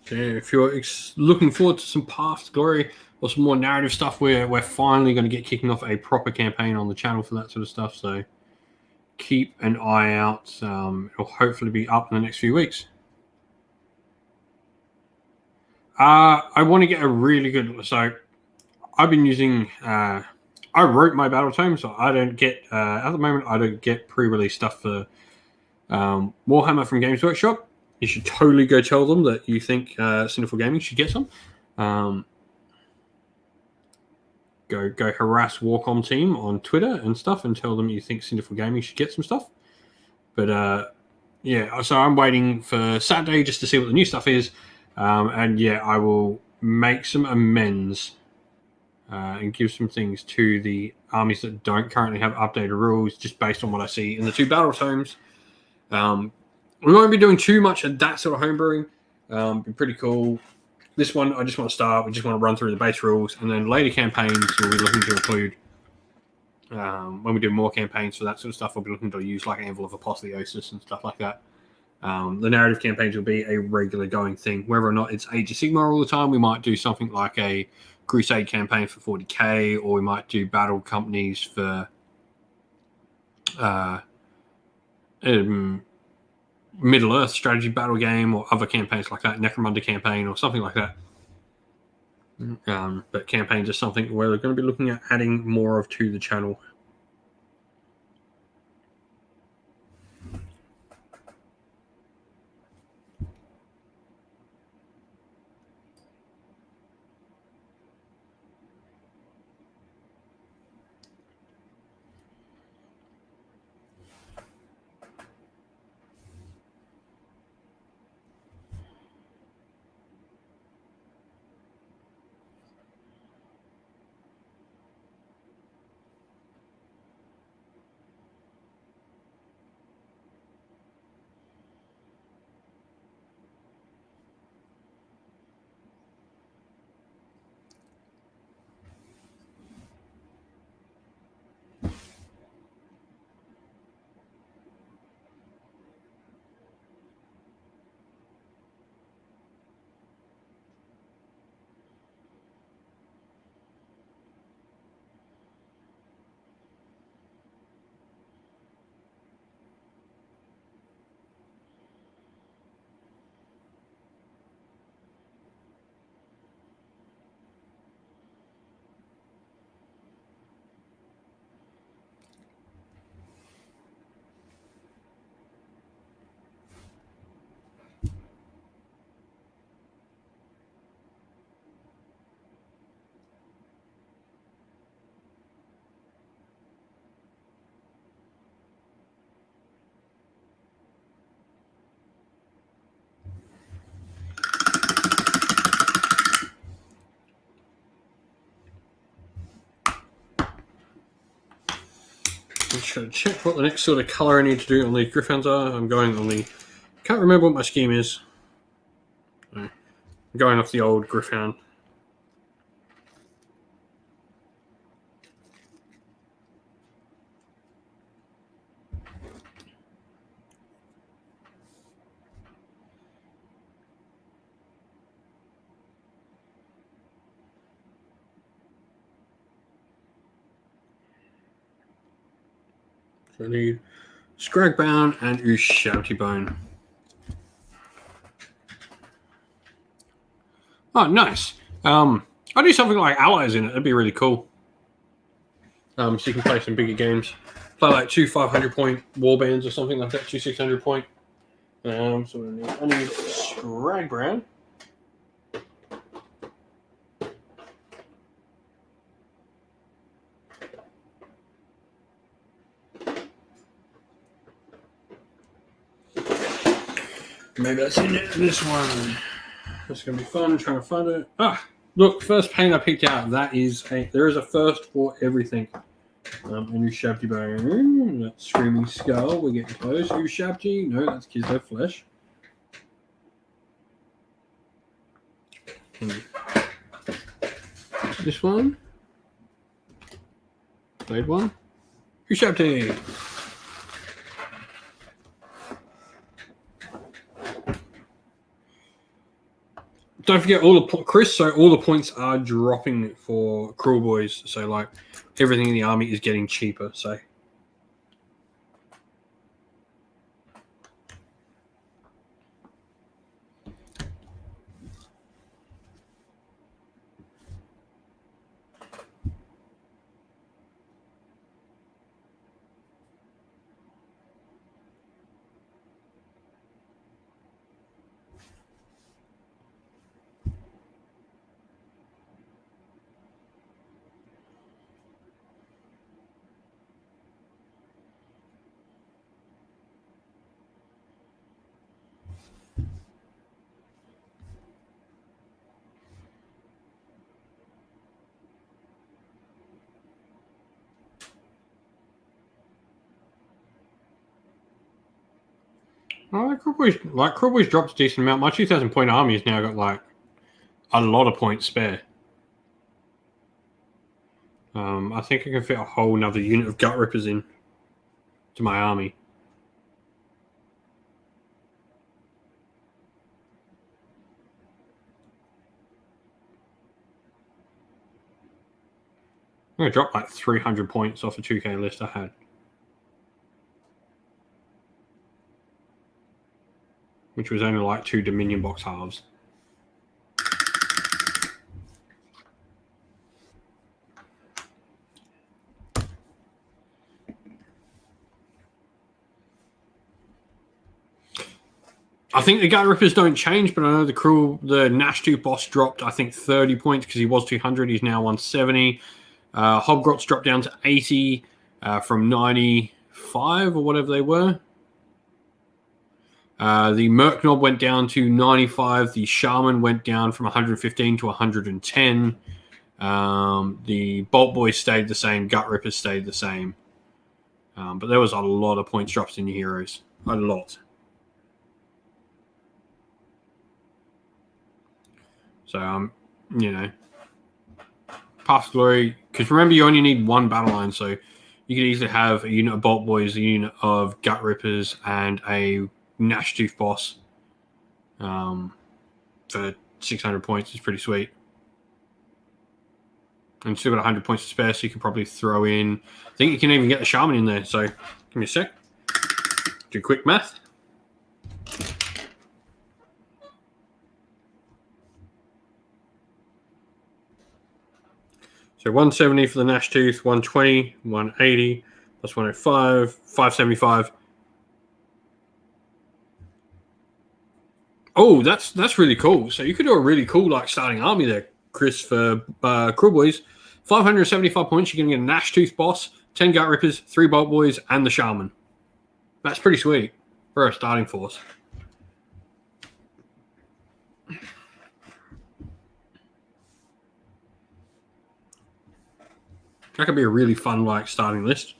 Speaker 1: So if you're looking forward to some Path to Glory or some more narrative stuff, we're finally going to get kicking off a proper campaign on the channel for that sort of stuff. So keep an eye out. It'll hopefully be up in the next few weeks. I want to get a really good. So I've been using. I wrote my battle tome, so I don't get at the moment. I don't get pre-release stuff for Warhammer from Games Workshop. You should totally go tell them that you think Sinful Gaming should get some. Go harass Warcom team on Twitter and stuff and tell them you think Sinful Gaming should get some stuff. But yeah, so I'm waiting for Saturday just to see what the new stuff is. And yeah, I will make some amends and give some things to the armies that don't currently have updated rules just based on what I see in the 2 battle tomes. We won't be doing too much of that sort of homebrewing. Be pretty cool. This one, I just want to start. We just want to run through the base rules, and then later campaigns we'll be looking to include. When we do more campaigns for that sort of stuff, we'll be looking to use like Anvil of Apotheosis and stuff like that. The narrative campaigns will be a regular going thing. Whether or not it's Age of Sigmar all the time, we might do something like a Crusade campaign for 40k, or we might do battle companies for Middle Earth strategy battle game, or other campaigns like that, Necromunda campaign or something like that. But campaigns is something where we're going to be looking at adding more of to the channel. I'm just going to check what the next sort of color I need to do on these Griffins are. I'm going on the... Can't remember what my scheme is. I'm going off the old Griffin. So I need Scragbound and Ushabti-Bone. Oh, nice. I'll do something like allies in it. That'd be really cool. So you can play some bigger games. Play like 2 500-point warbands or something like that. 2 600-point. So I need Scragbound. Maybe that's in this one. It's going to be fun trying to find it. Ah, look, first paint I picked out. There is a first for everything. And Ushabti-Bone. That's Screaming Skull. We're getting close. Ushabti. No, that's Kislev Flesh. This one. Blade one. Ushabti. don't forget all the Chris. So all the points are dropping for Cruel Boys. So like everything in the army is getting cheaper. So. Oh, Cruel Boys dropped a decent amount. My 2,000 point army has now got like a lot of points spare. I think I can fit a whole another unit of Gut Rippers in to my army. I'm going to drop like 300 points off a 2K list I had. Which was only like 2 Dominion box halves. I think the Gut Rippers don't change, but I know the Nashtooth boss dropped, I think, 30 points because he was 200. He's now 170. Hobgrots dropped down to 80 from 95 or whatever they were. The Merc Knob went down to 95. The Shaman went down from 115 to 110. The Bolt Boys stayed the same. Gut Rippers stayed the same. But there was a lot of points drops in your heroes. A lot. So, you know, Past Glory, because remember you only need one battle line, so you could easily have a unit of Bolt Boys, a unit of Gut Rippers, and a Nashtooth boss for 600 points. Is pretty sweet. And still got 100 points to spare, so you can probably throw in... I think you can even get the Shaman in there, so give me a sec. Do quick math. So 170 for the Nashtooth, 120, 180, plus 105, 575. Oh, that's really cool. So you could do a really cool like starting army there, Chris, for Cruel Boys. 575 points, you're going to get a Nashtooth boss, 10 Gut Rippers, 3 Bolt Boys, and the Shaman. That's pretty sweet for a starting force. That could be a really fun like starting list.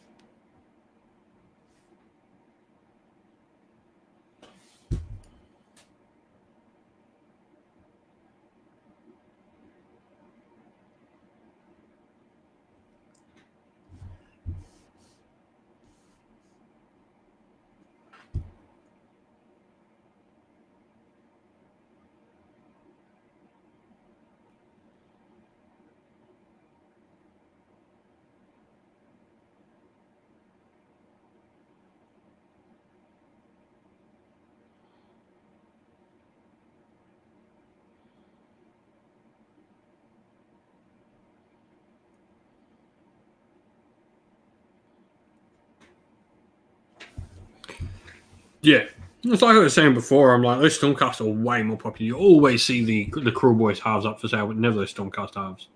Speaker 1: Yeah. It's like I was saying before, I'm like, those Stormcast are way more popular. You always see the Cruel Boys halves up for sale, but never those Stormcast halves.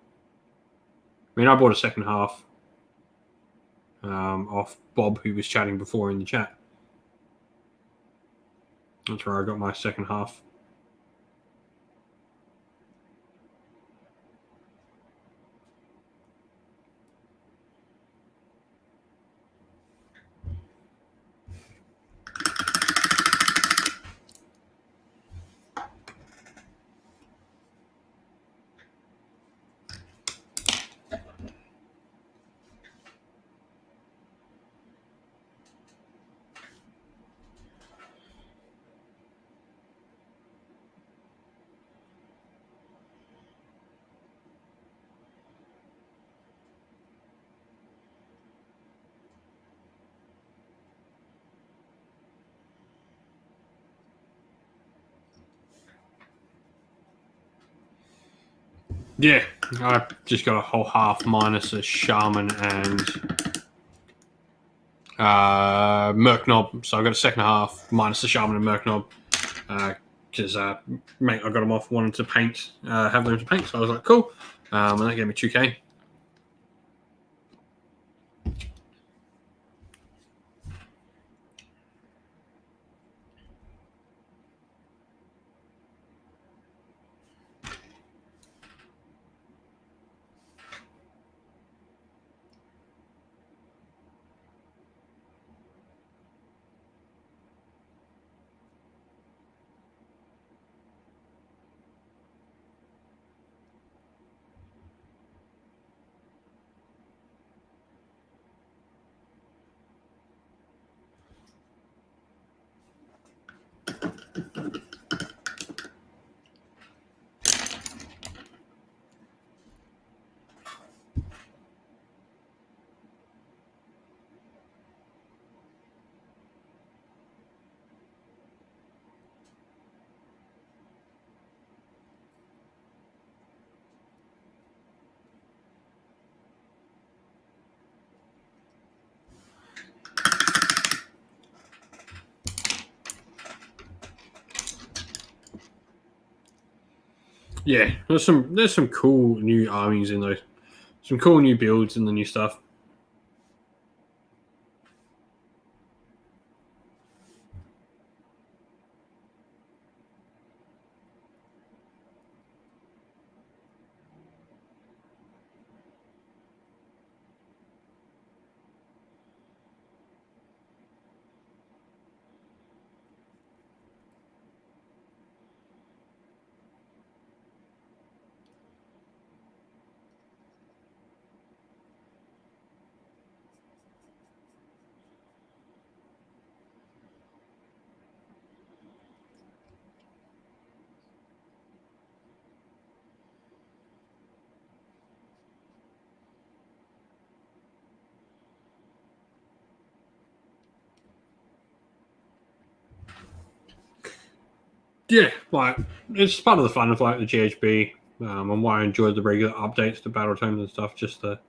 Speaker 1: I mean, I bought a second half off Bob, who was chatting before in the chat. That's where I got my second half. Yeah, I just got a whole half minus a shaman and merc knob. So I got a second half minus the shaman and merc knob because mate, I got them off wanting to paint, have them to paint. So I was like, cool, and that gave me 2k. Yeah, there's some cool new armies in those, some cool new builds in the new stuff. Yeah, like it's part of the fun of like the GHB, and why I enjoyed the regular updates to battle tomes and stuff. Just the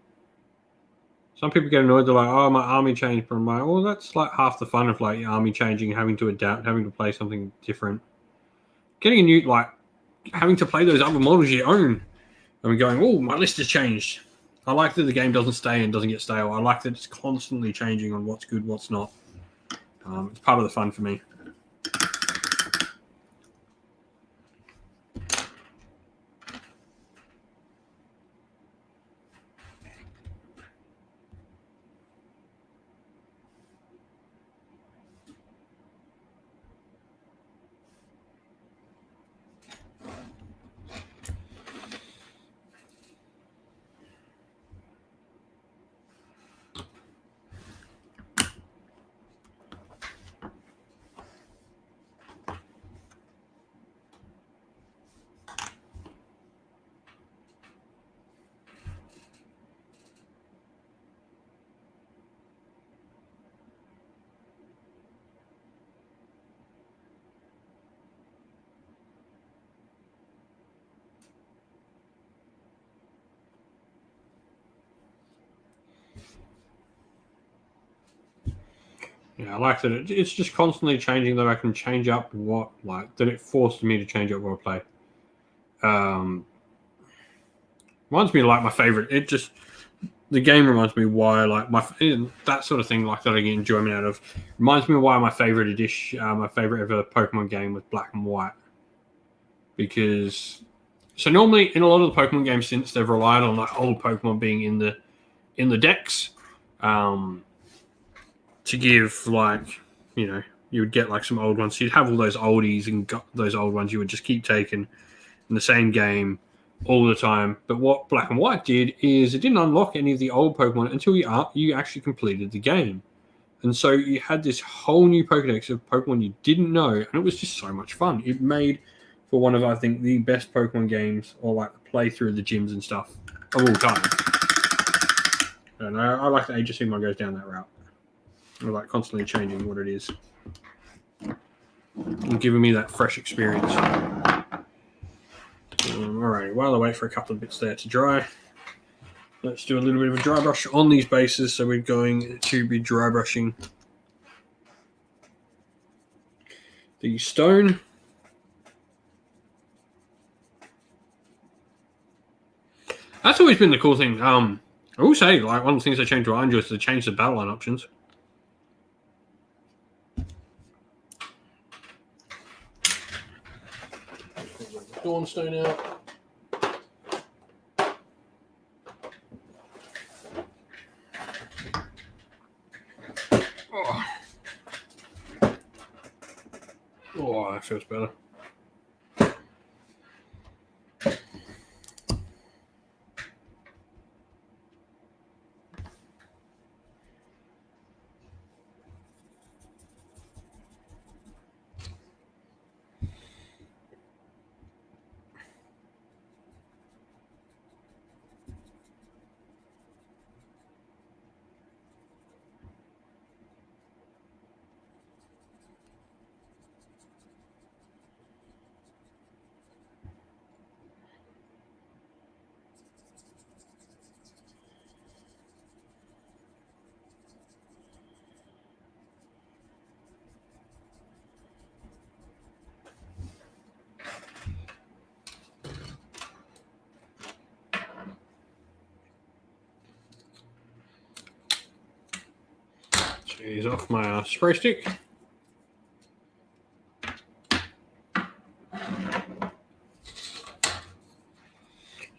Speaker 1: some people get annoyed. They're like, "Oh, my army changed," but I'm like, "Well, that's like half the fun of like your army changing, having to adapt, having to play something different, getting a new like having to play those other models you own." I mean, going, "Oh, my list has changed." I like that the game doesn't stay and doesn't get stale. I like that it's constantly changing on what's good, what's not. It's part of the fun for me. Yeah, I like that it's just constantly changing. That I can change up what like that it forced me to change up what I play. Reminds me of like my favorite. It just the game reminds me why I like that sort of thing like that I get enjoyment out of. Reminds me of why my favorite edition, my favorite ever Pokemon game was Black and White. Because so normally in a lot of the Pokemon games since they've relied on like old Pokemon being in the decks, to give like you would get like some old ones. So you'd have all those oldies and got those old ones you would just keep taking in the same game all the time. But what Black and White did is it didn't unlock any of the old Pokemon until you actually completed the game. And so you had this whole new Pokedex of Pokemon you didn't know, and it was just so much fun. It made for one of, I think, the best Pokemon games, or like the playthrough of the gyms and stuff of all time. And I like that Age of Sigmar goes down that route. Or like constantly changing what it is. And giving me that fresh experience. Alright, while I wait for a couple of bits there to dry, let's do a little bit of a dry brush on these bases. So we're going to be dry brushing the stone. That's always been the cool thing. I will say, like, one of the things they changed to Untitled is to change the battle line options. Dawnstone out. Oh, that feels better. Jeez, off my spray stick.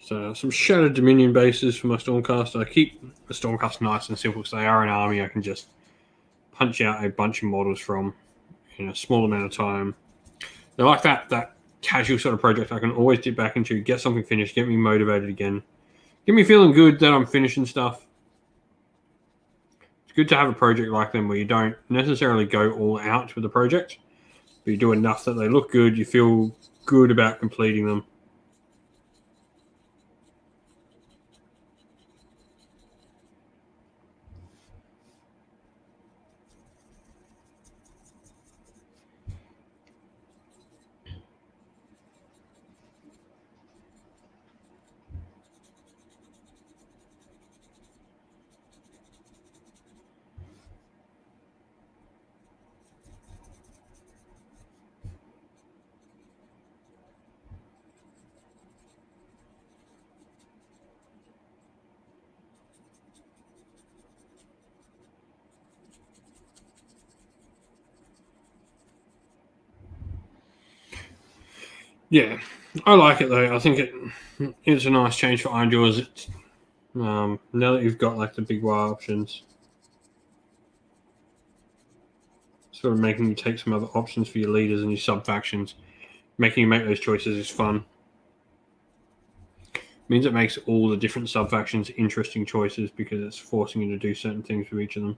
Speaker 1: So some Shattered Dominion bases for my Stormcast. I keep the Stormcast nice and simple because they are an army I can just punch out a bunch of models from in a small amount of time. They're like that casual sort of project I can always dip back into, get something finished, get me motivated again, get me feeling good that I'm finishing stuff. It's good to have a project like them where you don't necessarily go all out with the project, but you do enough that they look good, you feel good about completing them. Yeah, I like it though. I think it's a nice change for Iron Jaws. Now that you've got like the big wire options, sort of making you take some other options for your leaders and your sub factions, making you make those choices is fun. Means it makes all the different sub factions interesting choices because it's forcing you to do certain things with each of them.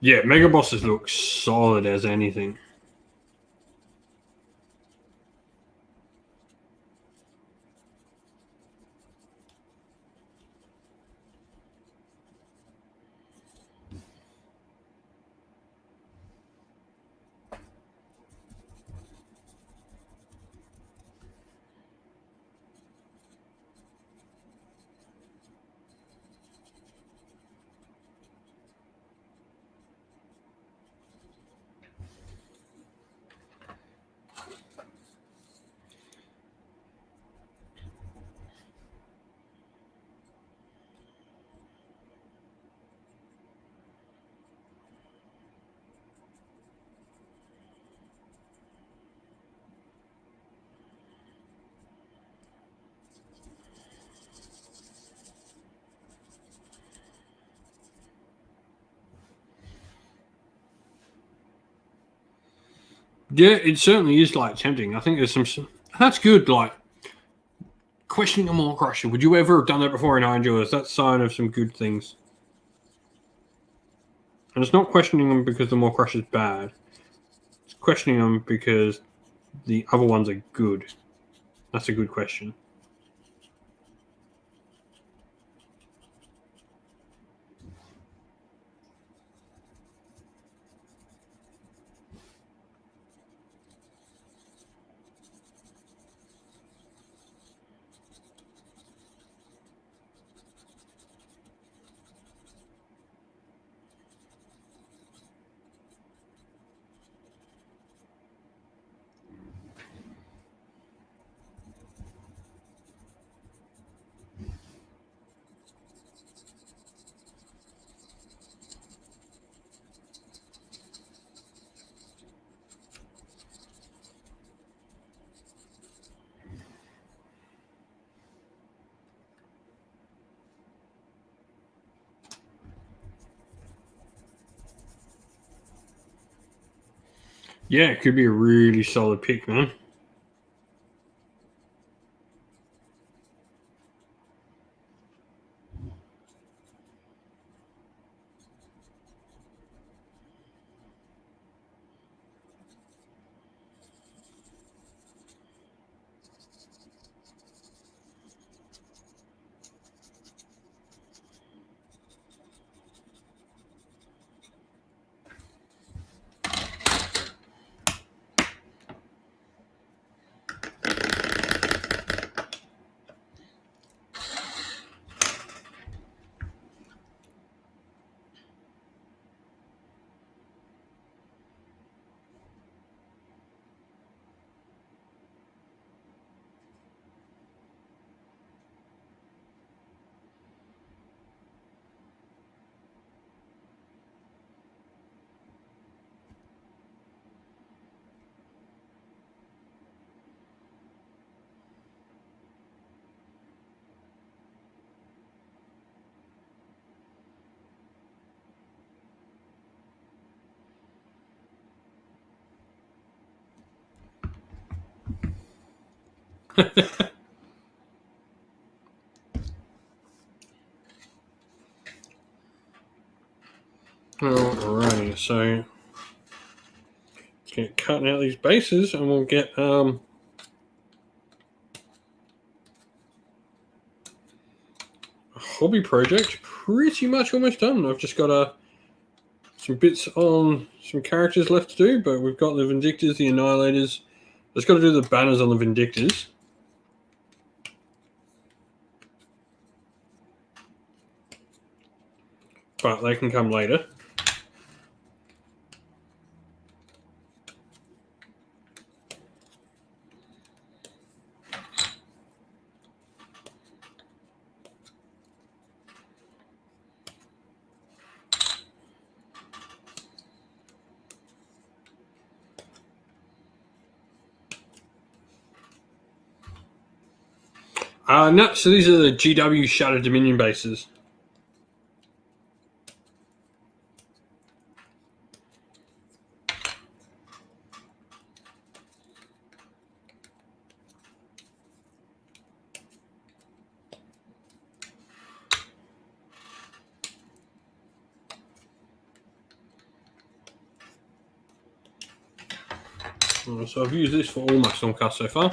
Speaker 1: Yeah, Mega Bosses look solid as anything. Yeah, it certainly is like tempting. I think there's some. That's good. Like questioning a more question. Would you ever have done that before in Iron Jaws? That's a sign of some good things. And it's not questioning them because the more crush is bad. It's questioning them because the other ones are good. That's a good question. Yeah, it could be a really solid pick, man. Alrighty, so let's get cutting out these bases and we'll get a hobby project pretty much almost done. I've just got some bits on some characters left to do, but we've got the Vindictors, the Annihilators. Just got to do the banners on the Vindictors. But they can come later. No, so these are the GW Shadow Dominion bases. So I've used this for all my Stormcast so far.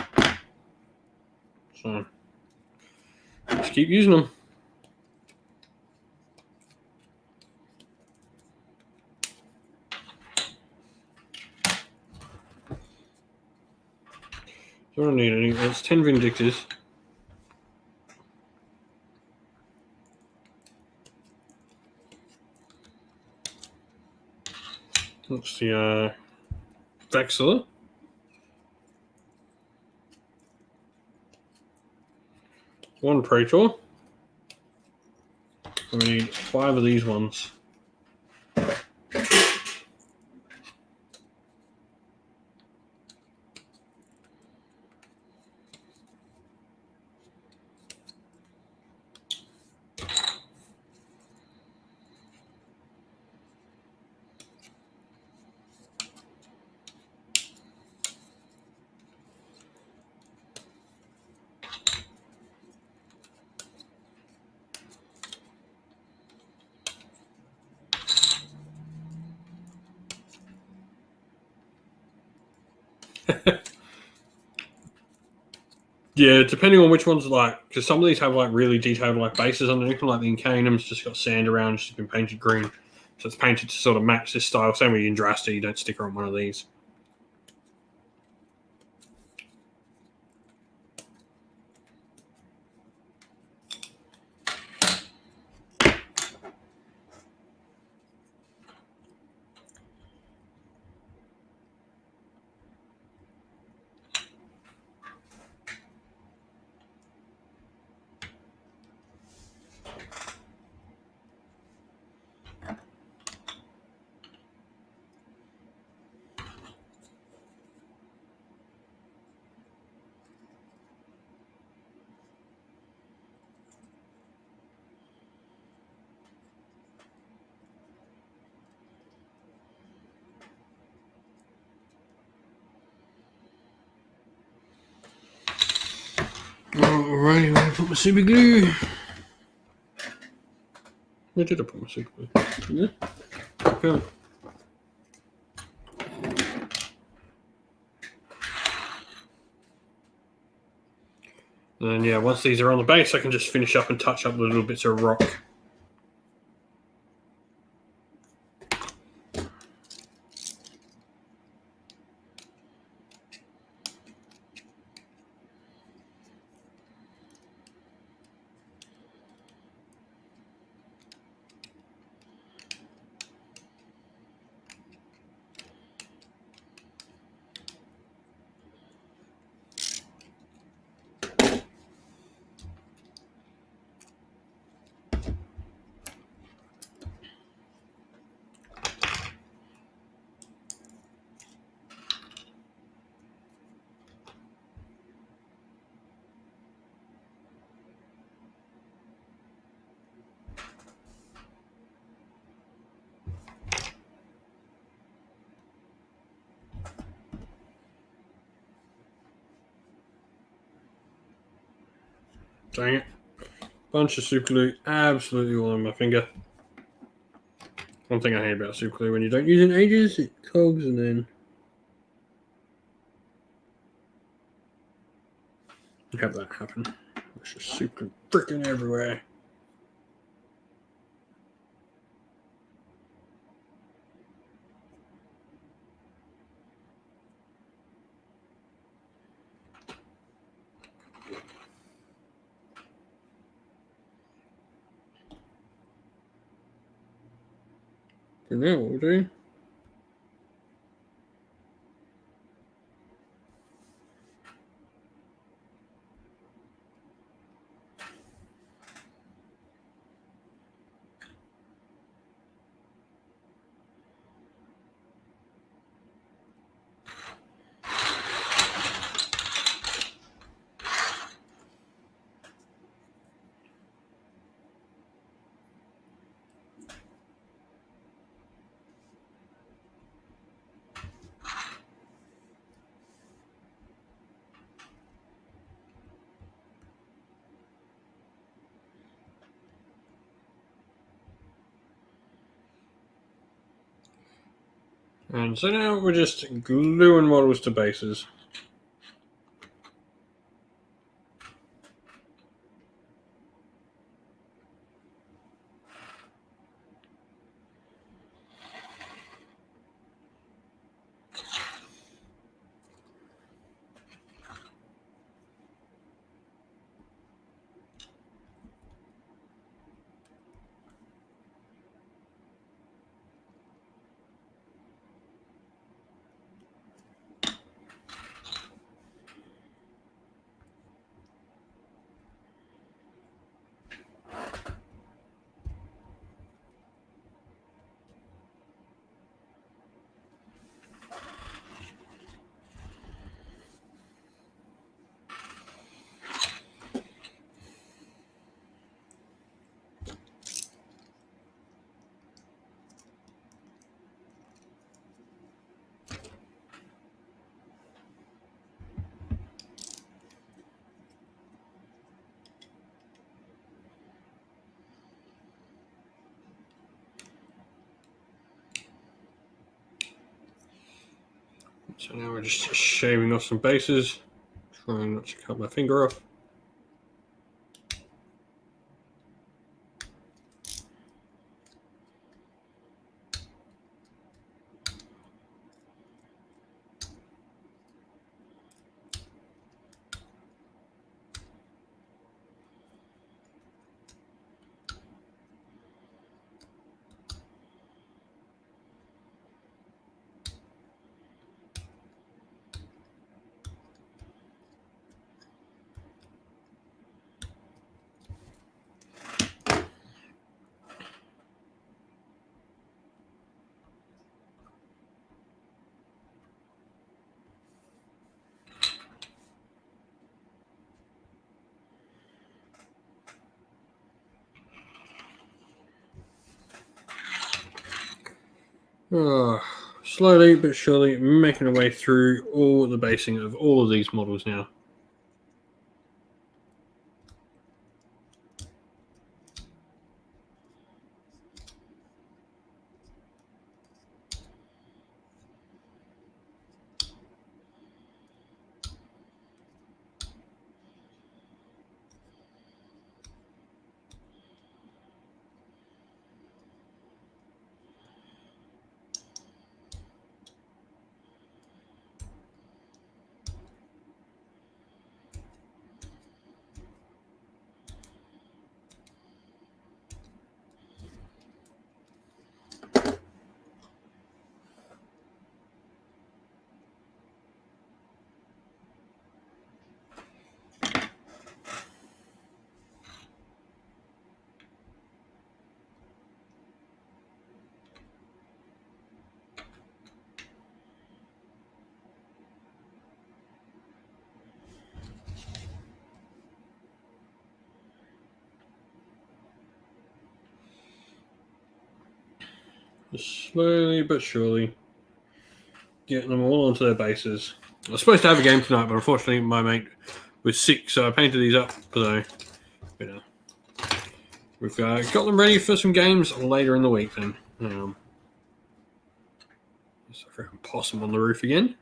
Speaker 1: So just keep using them. Don't need any. It's 10 Vindictors. That's the Vexilla. One Praetor. We need 5 of these ones. Yeah, depending on which ones, like, because some of these have like really detailed like bases underneath them, like the Incanum's just got sand around, it's just been painted green, so it's painted to sort of match this style. Same with Indrasta, you don't stick her on one of these. Alrighty, I'm going to put my super glue. Where did I put my super glue? Yeah. Okay. And then, yeah, once these are on the base, I can just finish up and touch up the little bits of rock. Dang it. Bunch of super glue absolutely all on my finger. One thing I hate about super glue, when you don't use it in ages, it clogs and then you have that happen. There's just super freaking everywhere. For now, what we'll do. And so now we're just gluing models to bases. So now we're just shaving off some bases, Trying not to cut my finger off. Slowly but surely making our way through all the basing of all of these models now. Just slowly but surely getting them all onto their bases. I was supposed to have a game tonight, but unfortunately my mate was sick, so I painted these up. So, you know, we've got them ready for some games later in the week then. There's a freaking possum on the roof again.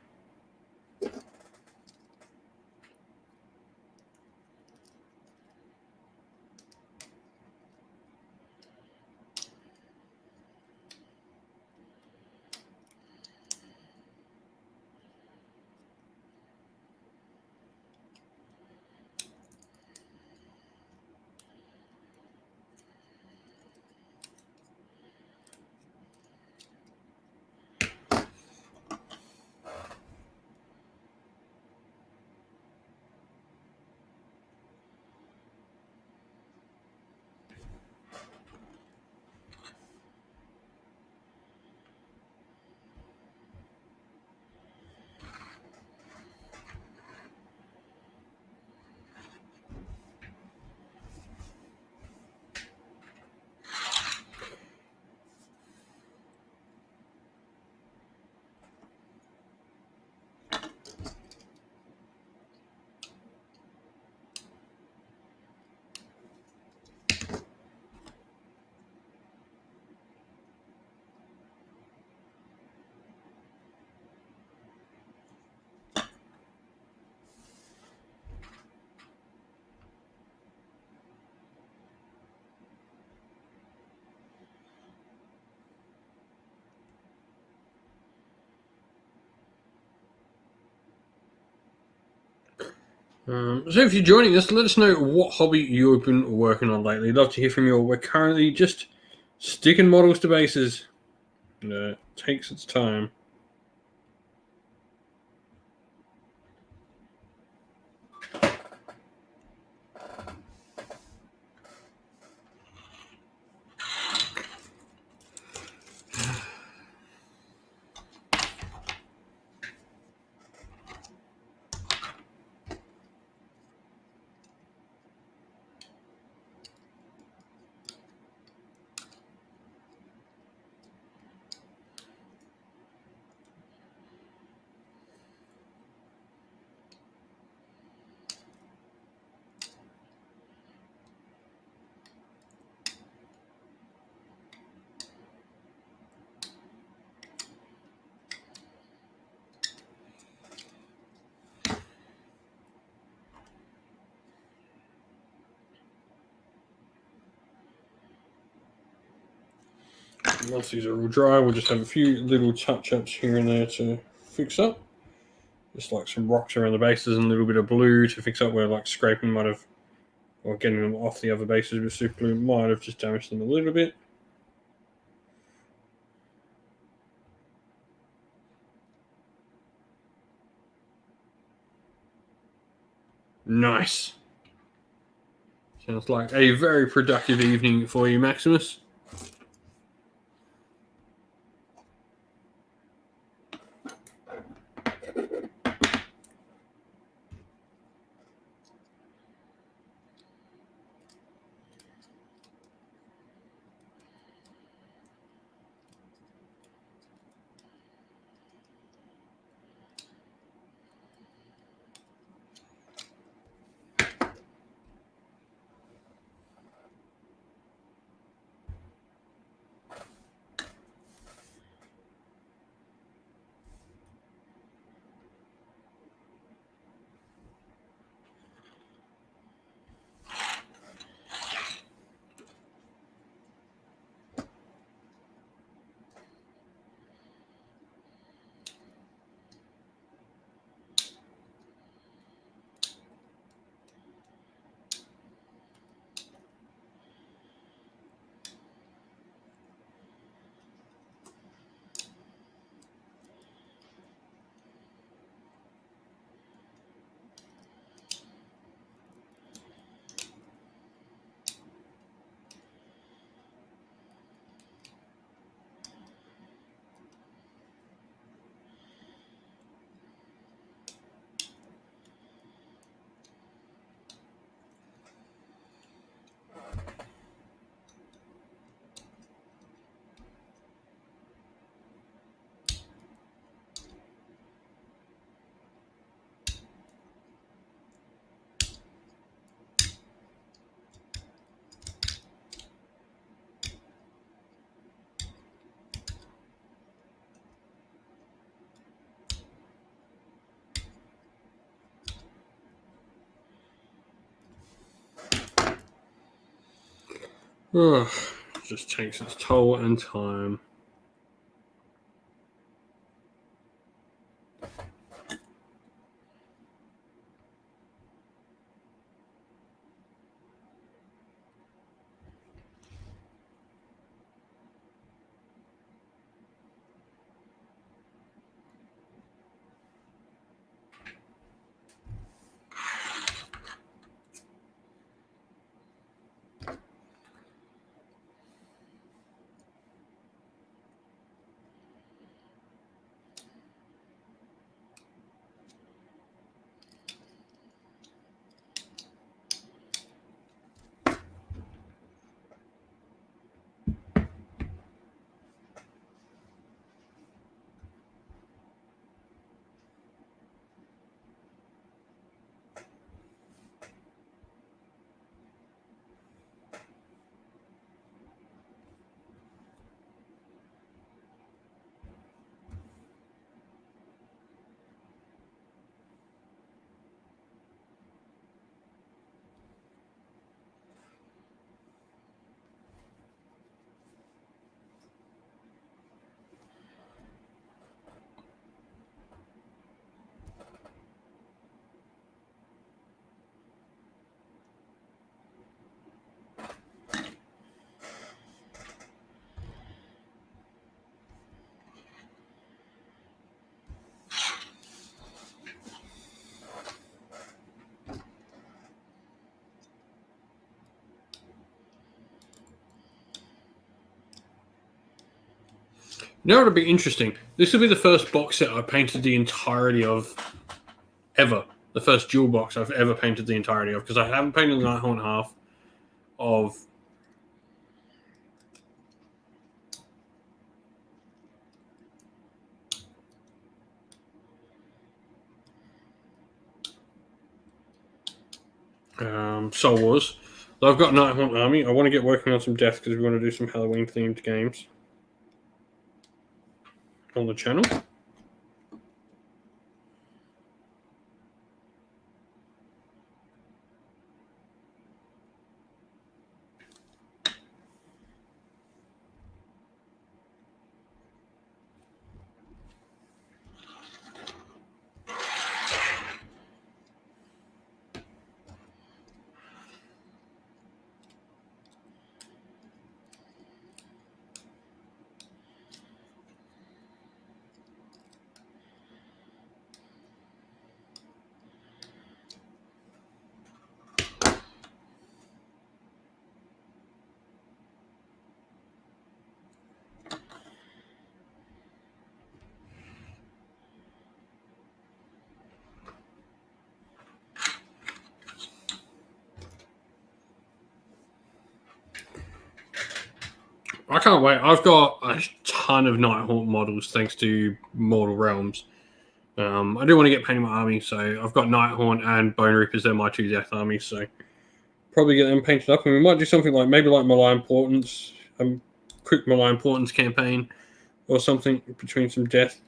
Speaker 1: So if you're joining us, let us know what hobby you've been working on lately. Love to hear from you all. We're currently just sticking models to bases. It takes its time. Once these are all dry, we'll just have a few little touch-ups here and there to fix up. Just like some rocks around the bases and a little bit of blue to fix up where like scraping might have, or getting them off the other bases with super glue might have just damaged them a little bit. Nice. Sounds like a very productive evening for you, Maximus. Ugh, just takes its toll and time. Now it'll be interesting. This will be the first box set I painted the entirety of ever. The first dual box I've ever painted the entirety of, because I haven't painted the Nighthaunt half of Soul Wars. I've got Nighthaunt Army. I want to get working on some death because we want to do some Halloween themed games on the channel. I can't wait. I've got a ton of Nighthawk models thanks to Mortal Realms. I do want to get painted my army, so I've got Nighthawk and Bone Reapers. They're my 2 death armies, so probably get them painted up. And we might do something like maybe like Malign Portents, quick Malign Portents campaign or something between some death.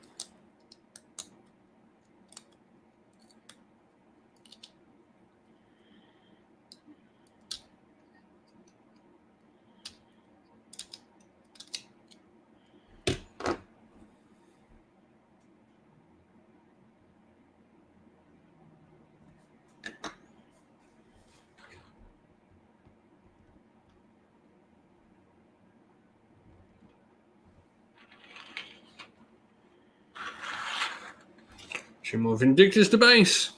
Speaker 1: Two more Vindictors to base.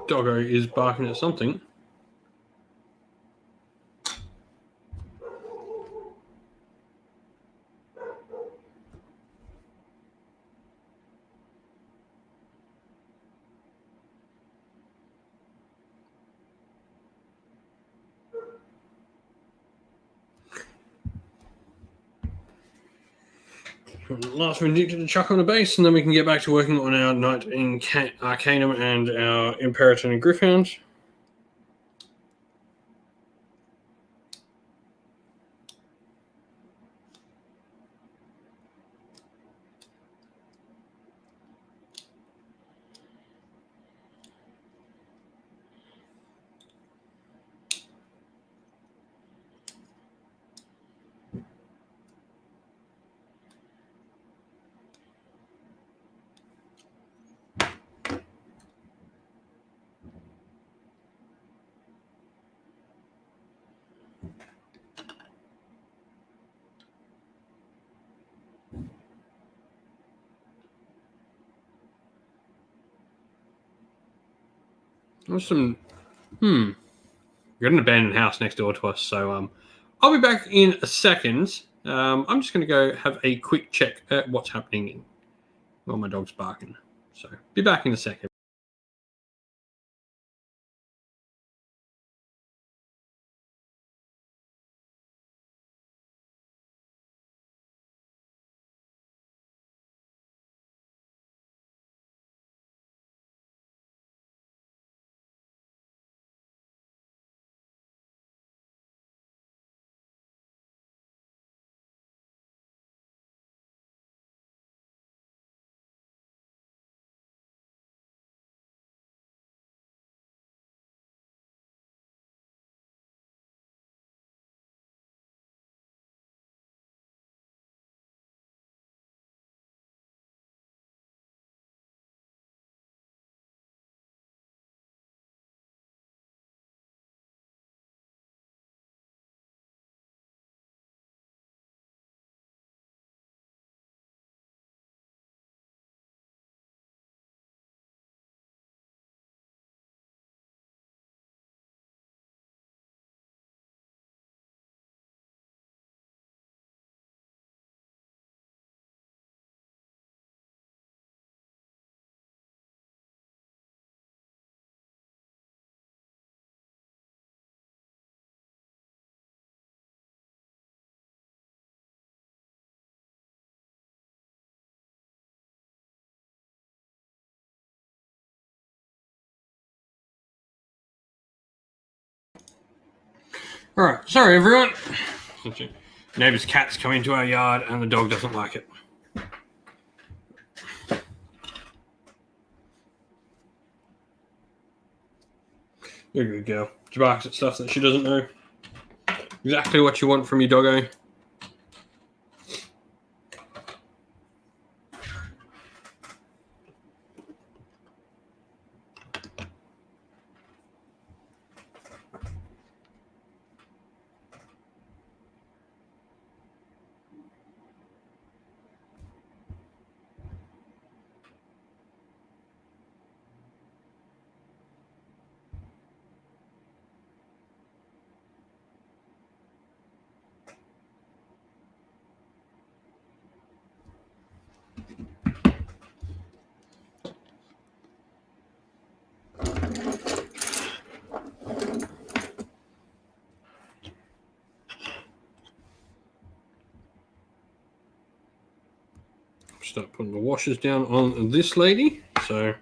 Speaker 1: Doggo is barking at something. Last Vindictor to chuck on the base, and then we can get back to working on our Knight in Arcanum and our Imperator and Gryphound. There's some. We've got an abandoned house next door to us, so I'll be back in a second. I'm just going to go have a quick check at what's happening. Well, my dog's barking, so be back in a second. All right, sorry everyone. Neighbour's cat's come into our yard, and the dog doesn't like it. You're a good girl. She barks at stuff that she doesn't know. Exactly what you want from your doggo. Start putting the washers down on this lady. So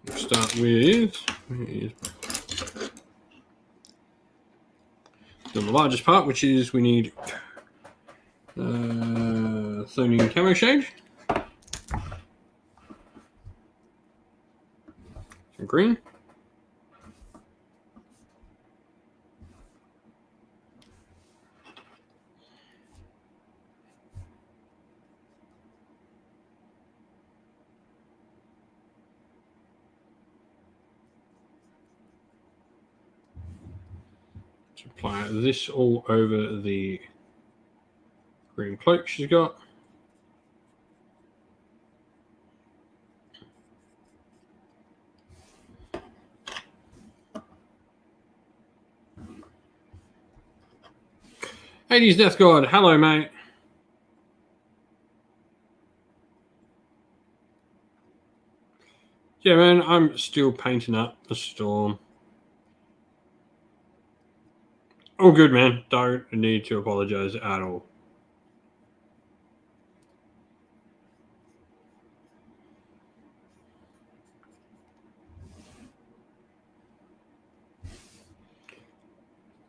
Speaker 1: we'll start with the largest part, which is we need 30 camo shade, some green, apply this all over the green cloak she's got. Hades Death God, hello mate. Yeah man, I'm still painting up the storm. All good man, don't need to apologize at all.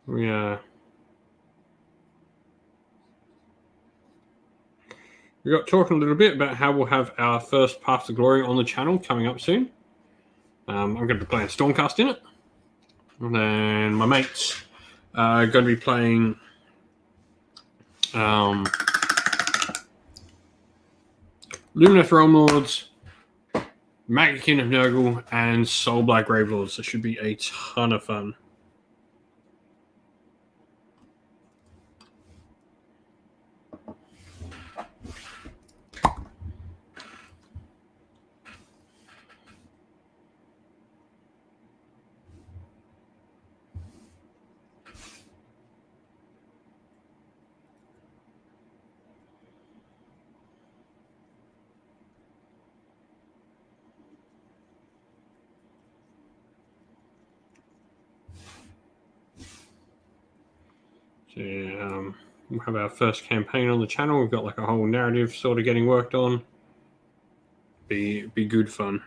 Speaker 1: We got talking a little bit about how we'll have our first Path to Glory on the channel coming up soon. I'm going to be playing Stormcast in it. And then my mates are going to be playing Lumineth Realm Lords, Magakin of Nurgle, and Soul Black Gravelords. That should be a ton of fun. So, we'll have our first campaign on the channel. We've got like a whole narrative sort of getting worked on. Be good fun.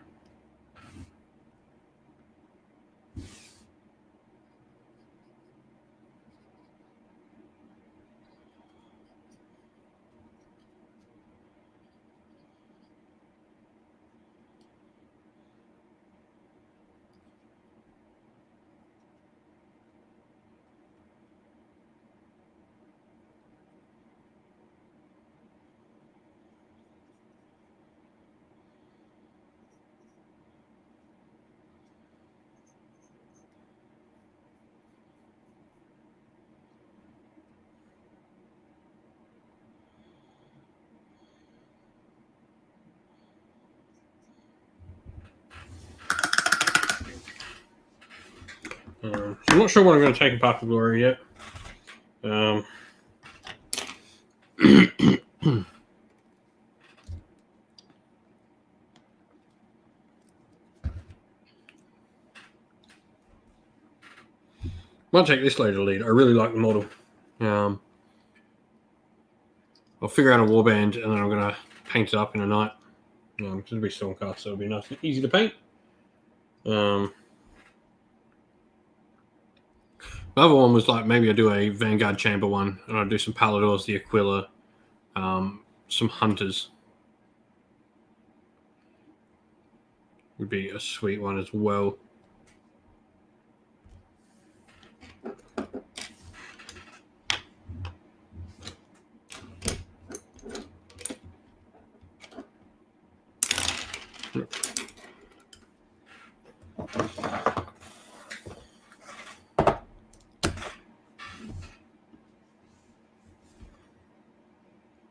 Speaker 1: So I'm not sure what I'm going to take in Path to Glory yet. Might take this lady to lead. I really like the model. I'll figure out a warband and then I'm going to paint it up in a night. It'll be Stormcast, so it'll be nice and easy to paint. The other one was like maybe I do a Vanguard Chamber one and I'll do some Paladors, the Aquila, some Hunters. would be a sweet one as well.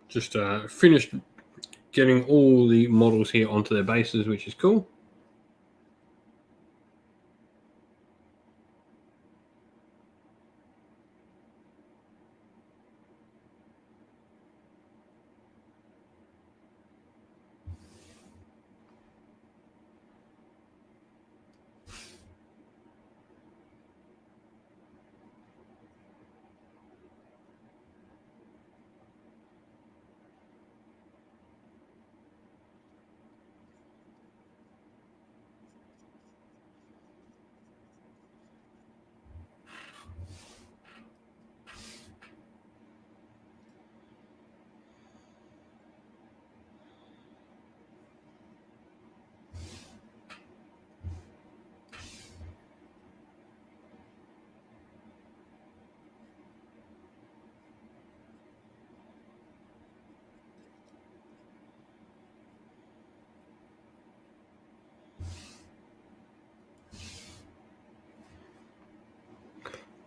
Speaker 1: Just finished getting all the models here onto their bases, which is cool.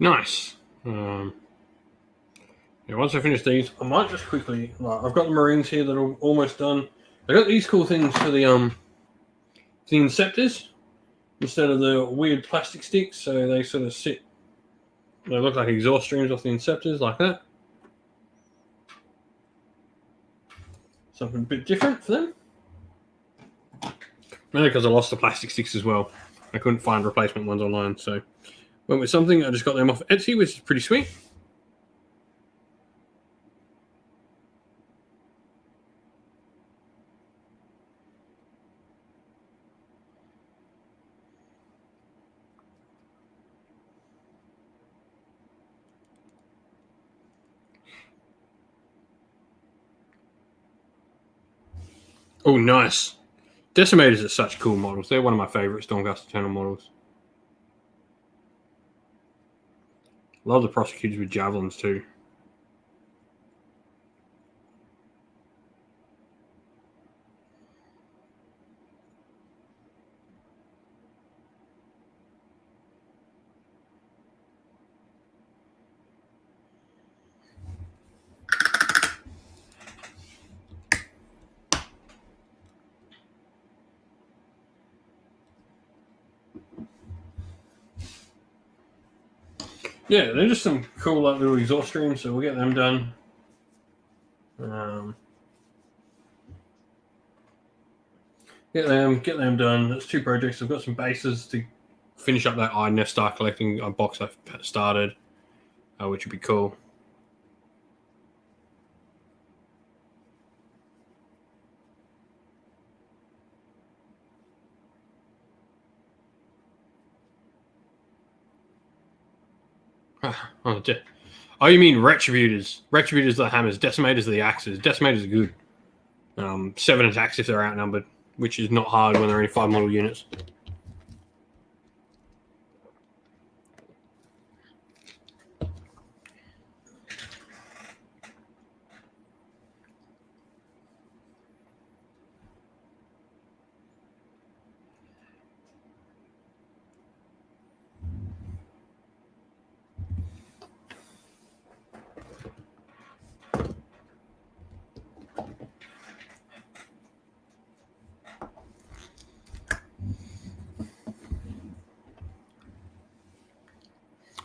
Speaker 1: Nice. Yeah, once I finish these, I might just quickly. I've got the Marines here that are almost done. I got these cool things for the Inceptors instead of the weird plastic sticks, so they sort of sit. They look like exhaust streams off the Inceptors, like that. Something a bit different for them. Mainly because I lost the plastic sticks as well. I couldn't find replacement ones online, so went with something. I just got them off Etsy, which is pretty sweet. Oh, nice. Decimators are such cool models. They're one of my favorite Stormcast Eternal models. Love the prosecutors with javelins too. Yeah, they're just some cool little exhaust streams, so we'll get them done. Get them done. That's 2 projects. I've got some bases to finish up that Iron Nest Star collecting box I've started, which would be cool. Oh, you mean Retributors? Retributors are the hammers. Decimators are the axes. Decimators are good. 7 attacks if they're outnumbered, which is not hard when they're only 5 model units.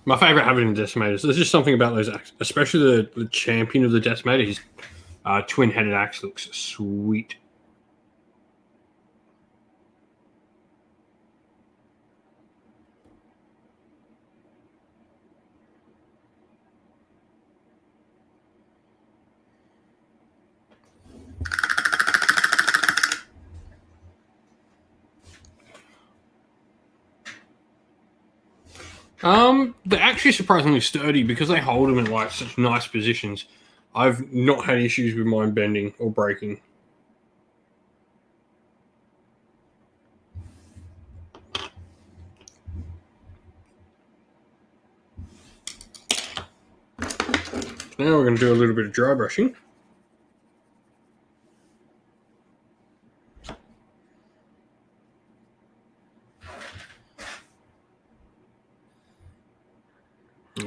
Speaker 1: My favorite habit in Decimators, there's just something about those axes, especially the champion of the Decimator. His twin-headed axe looks sweet. They're actually surprisingly sturdy because they hold them in like such nice positions. I've not had issues with mine bending or breaking. Now we're going to do a little bit of dry brushing.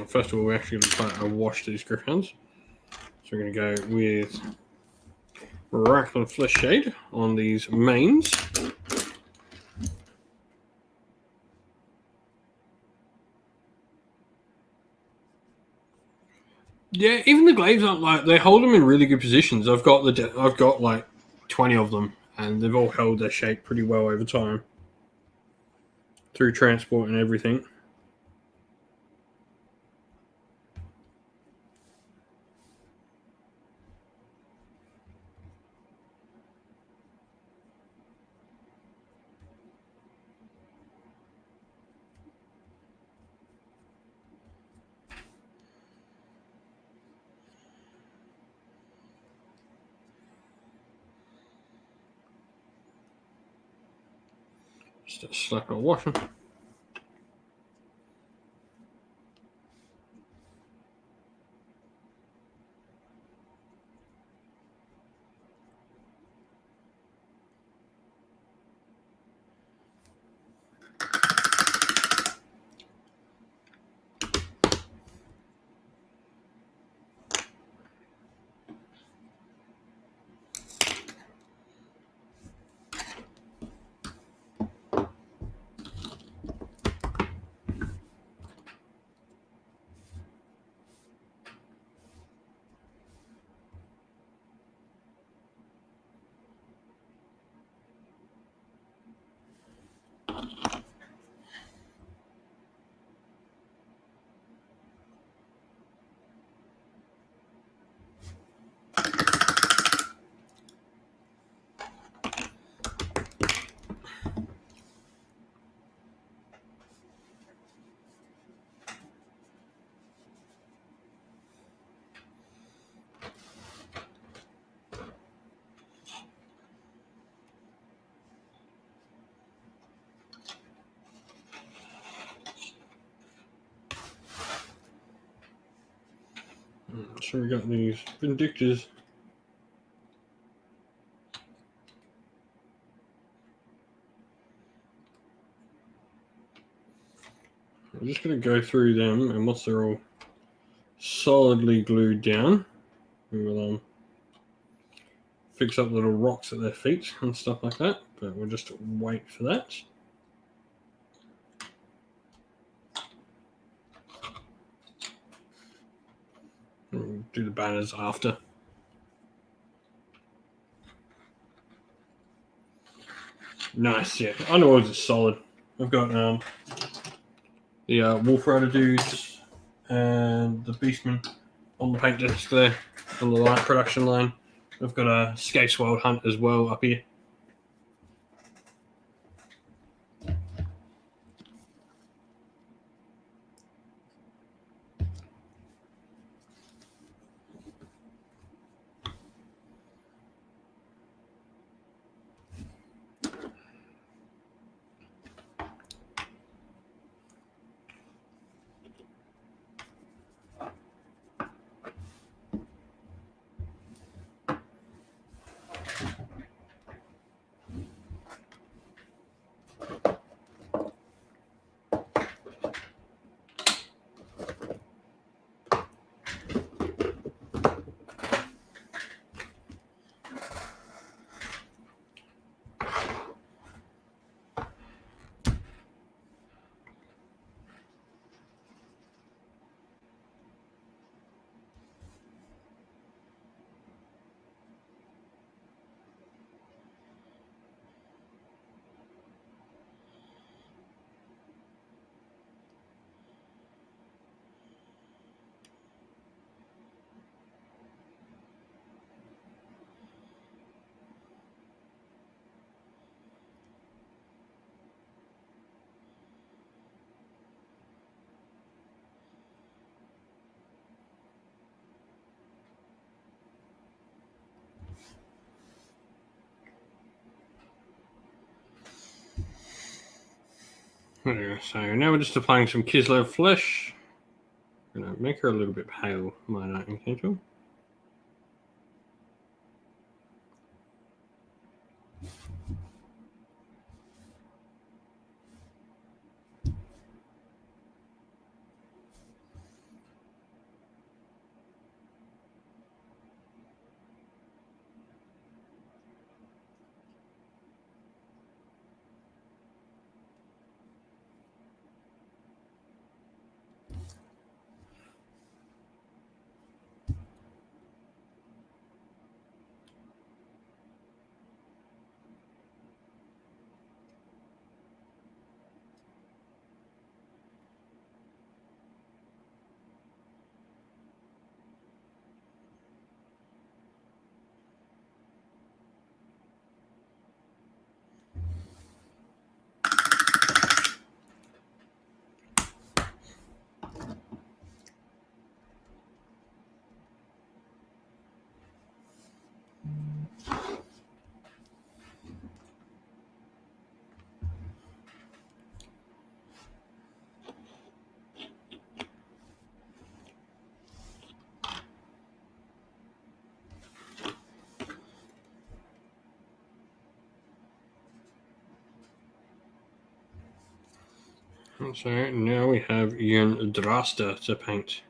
Speaker 1: First of all, we're actually going to wash these griffins. So we're going to go with Rackland Flesh Shade on these mains. Yeah, even the glaives aren't like, they hold them in really good positions. I've got like 20 of them, and they've all held their shape pretty well over time through transport and everything. Just slap it on washing. So we got these Vindictors. I'm just going to go through them, and once they're all solidly glued down, we will fix up little rocks at their feet and stuff like that, but we'll just wait for that. We'll do the banners after. Nice, yeah. Underworld is solid. I've got the Wolf Rider dudes and the Beastmen on the paint desk there on the light production line. I've got a Scapes Wild Hunt as well up here. So now we're just applying some Kislev flesh. I'm going make her a little bit pale, might I, Angel? So now we have Ian Drasta to paint.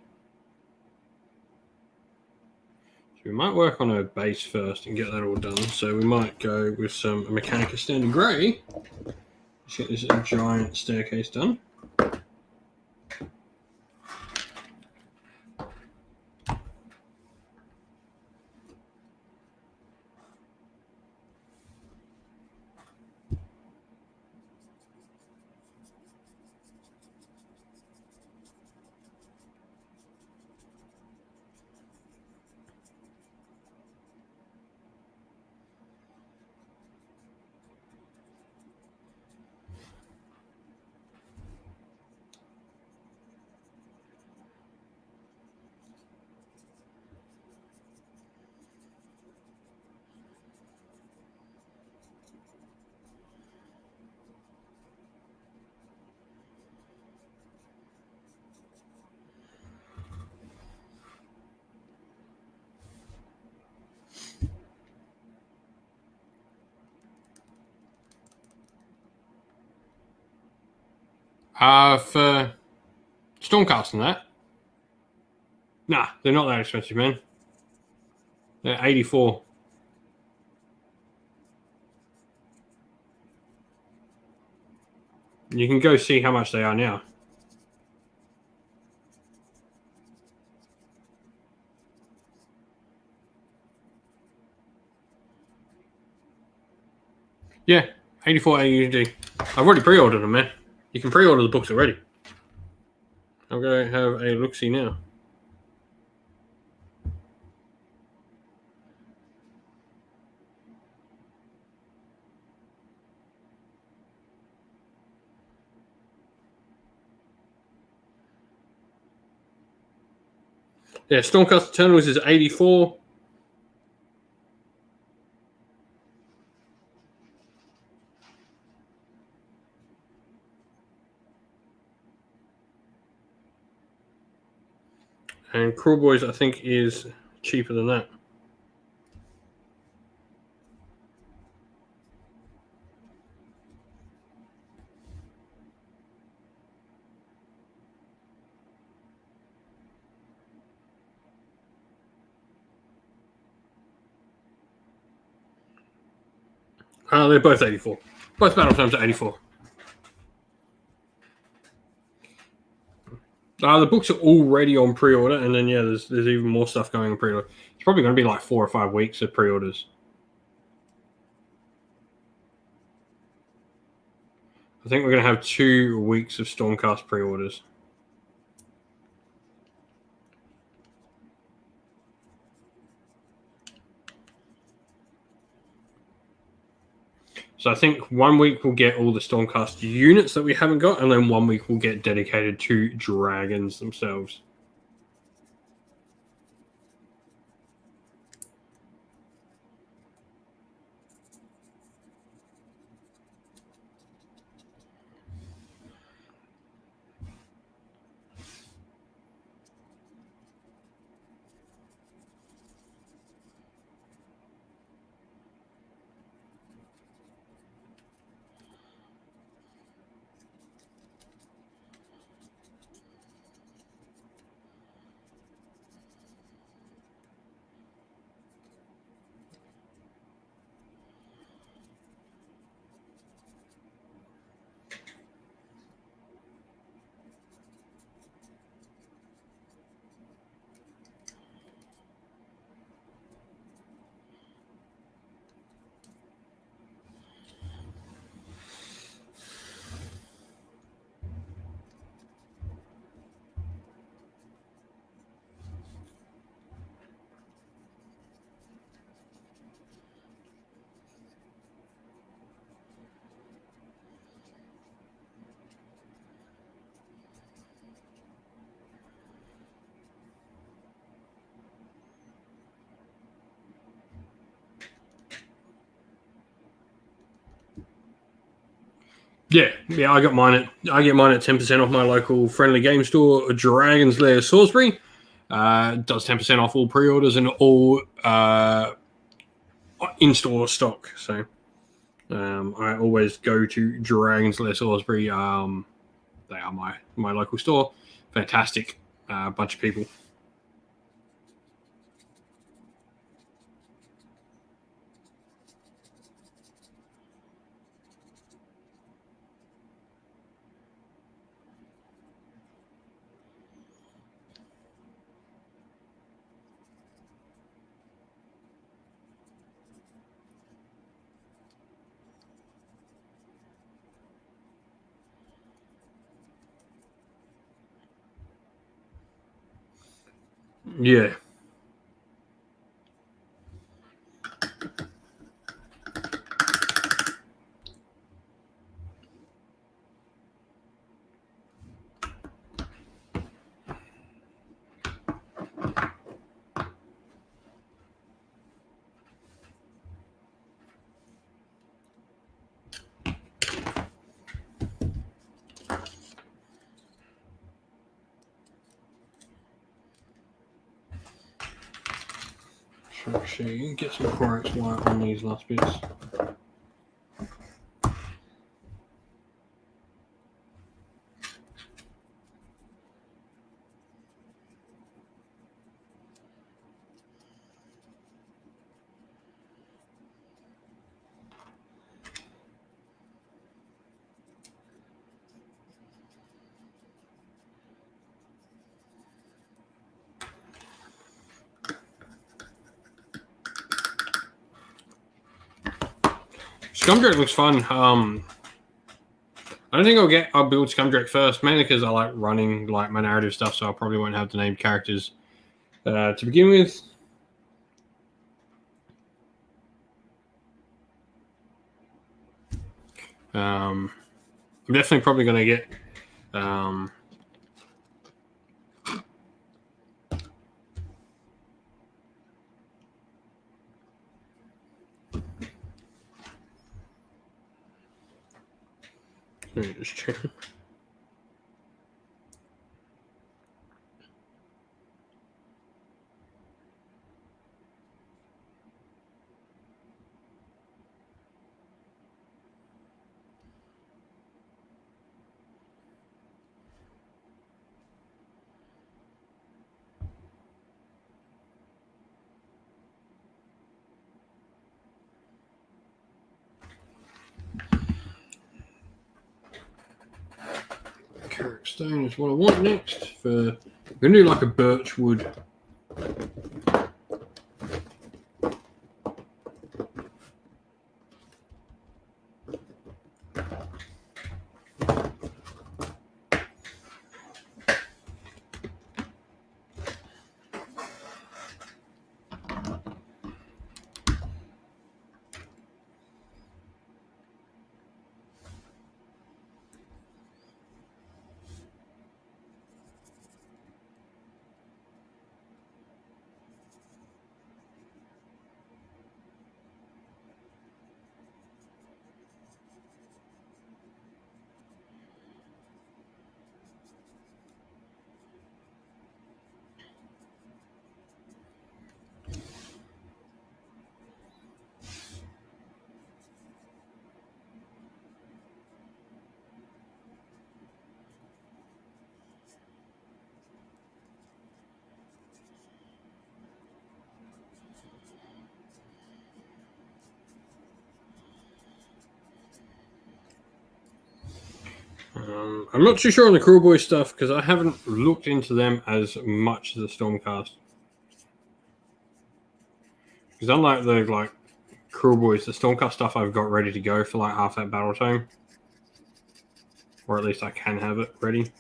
Speaker 1: So we might work on a base first and get that all done. So we might go with some Mechanica Standard Grey. Let's get this giant staircase done. For Stormcast and that? Nah, they're not that expensive, man. They're 84. You can go see how much they are now. Yeah, 84 AUD. I've already pre-ordered them, man. You can pre-order the books already. I'm going to have a look-see now. Yeah, Stormcast Eternals is 84. And Cruel Boys, I think, is cheaper than that. They're both 84. Both battle times are 84. The books are already on pre-order, and then, yeah, there's even more stuff going on pre-order. It's probably going to be like 4 or 5 weeks of pre-orders. I think we're going to have 2 weeks of Stormcast pre-orders. So I think 1 week we'll get all the Stormcast units that we haven't got, and then 1 week we'll get dedicated to dragons themselves. Yeah, I get mine at 10% off my local friendly game store, Dragon's Lair Salisbury. Does 10% off all pre-orders and all in-store stock. So I always go to Dragon's Lair Salisbury. They are my local store. Fantastic bunch of people. Yeah. Actually, you can get some Corax wire on these last bits. Scumdrek looks fun. I don't think I'll build Scumdrek first, mainly because I like running like my narrative stuff, so I probably won't have the named characters to begin with. I'm definitely probably going to get let me just check. Carrot stone is what I want next. I'm going to do like a birch wood. I'm not too sure on the Kruleboy stuff because I haven't looked into them as much as the Stormcast. Because unlike the Kruleboys, the Stormcast stuff I've got ready to go for like half that battle time, or at least I can have it ready.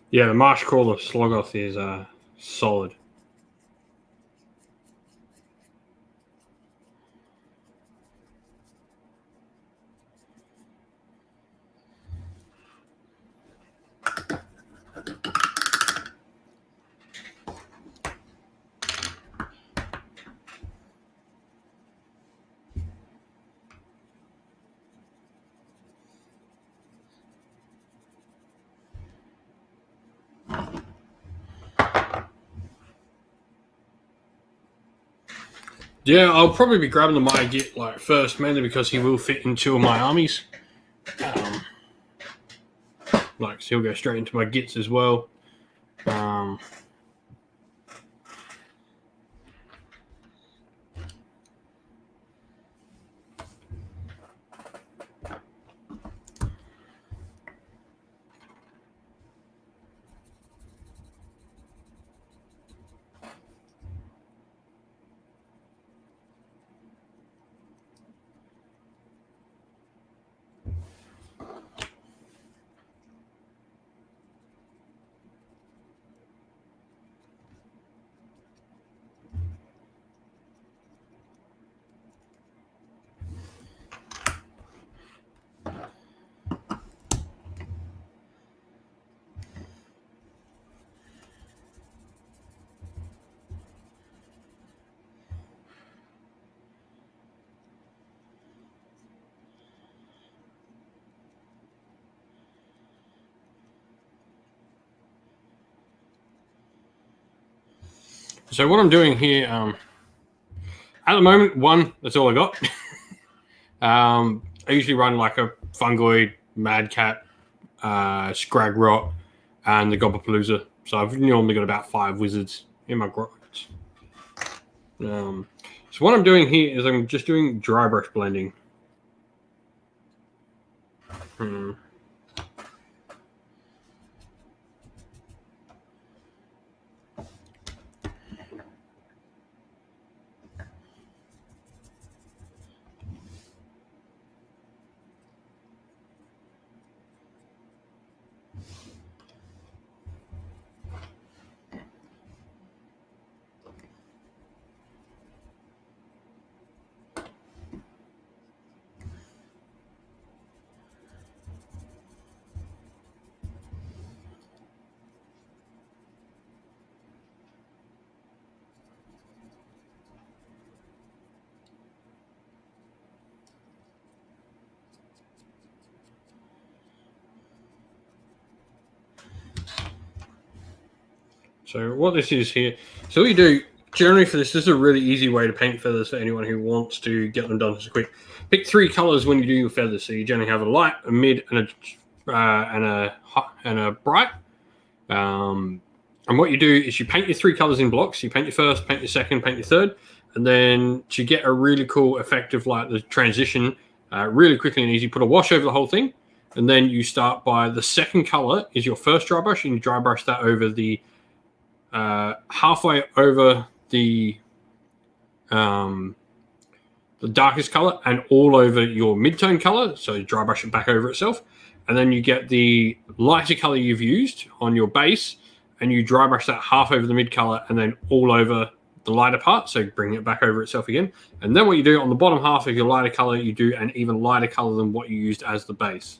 Speaker 1: Yeah, the Marsh Crawler Sloggoth is solid. Yeah, I'll probably be grabbing the Maya Git like first, mainly because he will fit in 2 of my armies. Like, so he'll go straight into my Gits as well. So what I'm doing here, at the moment, 1, that's all I got. I usually run like a Fungoid, Madcat, Scragrot, and the Gobblepalooza. So I've normally got about 5 wizards in my grottos. So what I'm doing here is I'm just doing dry brush blending. So what this is here, so what you do generally for this is a really easy way to paint feathers for anyone who wants to get them done so quick. Pick 3 colors when you do your feathers. So you generally have a light, a mid, and a bright. And what you do is you paint your 3 colors in blocks. You paint your first, paint your second, paint your third, and then to get a really cool effect of like the transition really quickly and easy, put a wash over the whole thing, and then you start by the second color is your first dry brush, and you dry brush that over the halfway over the darkest color and all over your mid-tone color, so you dry brush it back over itself, and then you get the lighter color you've used on your base and you dry brush that half over the mid color and then all over the lighter part, so bring it back over itself again. And then what you do on the bottom half of your lighter color, you do an even lighter color than what you used as the base.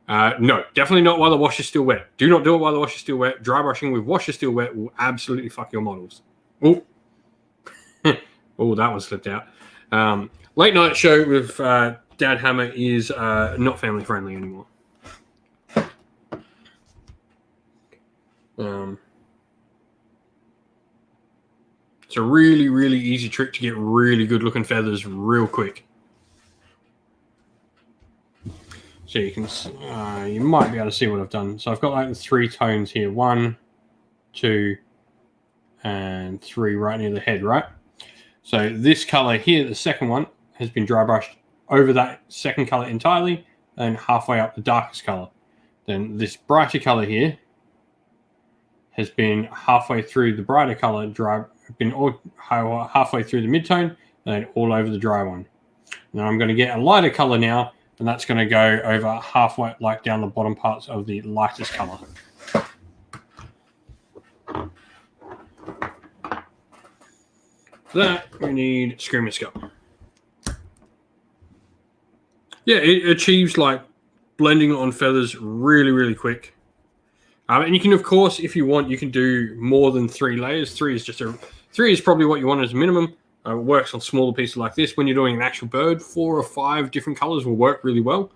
Speaker 1: No, definitely not while the wash is still wet. Do not do it while the wash is still wet. Dry brushing with wash is still wet will absolutely fuck your models. Oh, oh, that one slipped out. Late night show with Dad Hammer is not family friendly anymore. It's a really, really easy trick to get really good looking feathers real quick. So you can, you might be able to see what I've done. So I've got like the 3 tones here, 1, 2, and 3 right near the head, right? So this color here, the second one, has been dry brushed over that second color entirely and halfway up the darkest color. Then this brighter color here has been halfway through the brighter color, halfway through the mid-tone, and then all over the dry one. And then I'm going to get a lighter color now, and that's going to go over halfway, like down the bottom parts of the lightest color. For that, we need Screaming Skull. Yeah, it achieves like blending on feathers really, really quick. And you can, of course, if you want, you can do more than 3 layers. 3 is probably what you want as a minimum. It works on smaller pieces like this. When you're doing an actual bird, 4 or 5 different colors will work really well.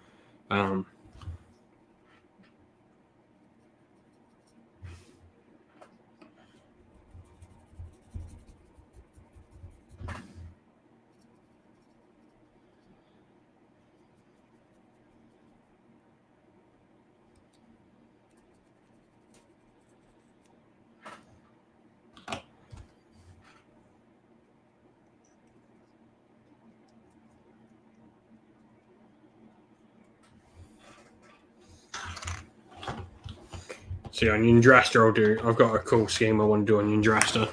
Speaker 1: See, on Undraster, I've got a cool scheme I want to do on Undraster.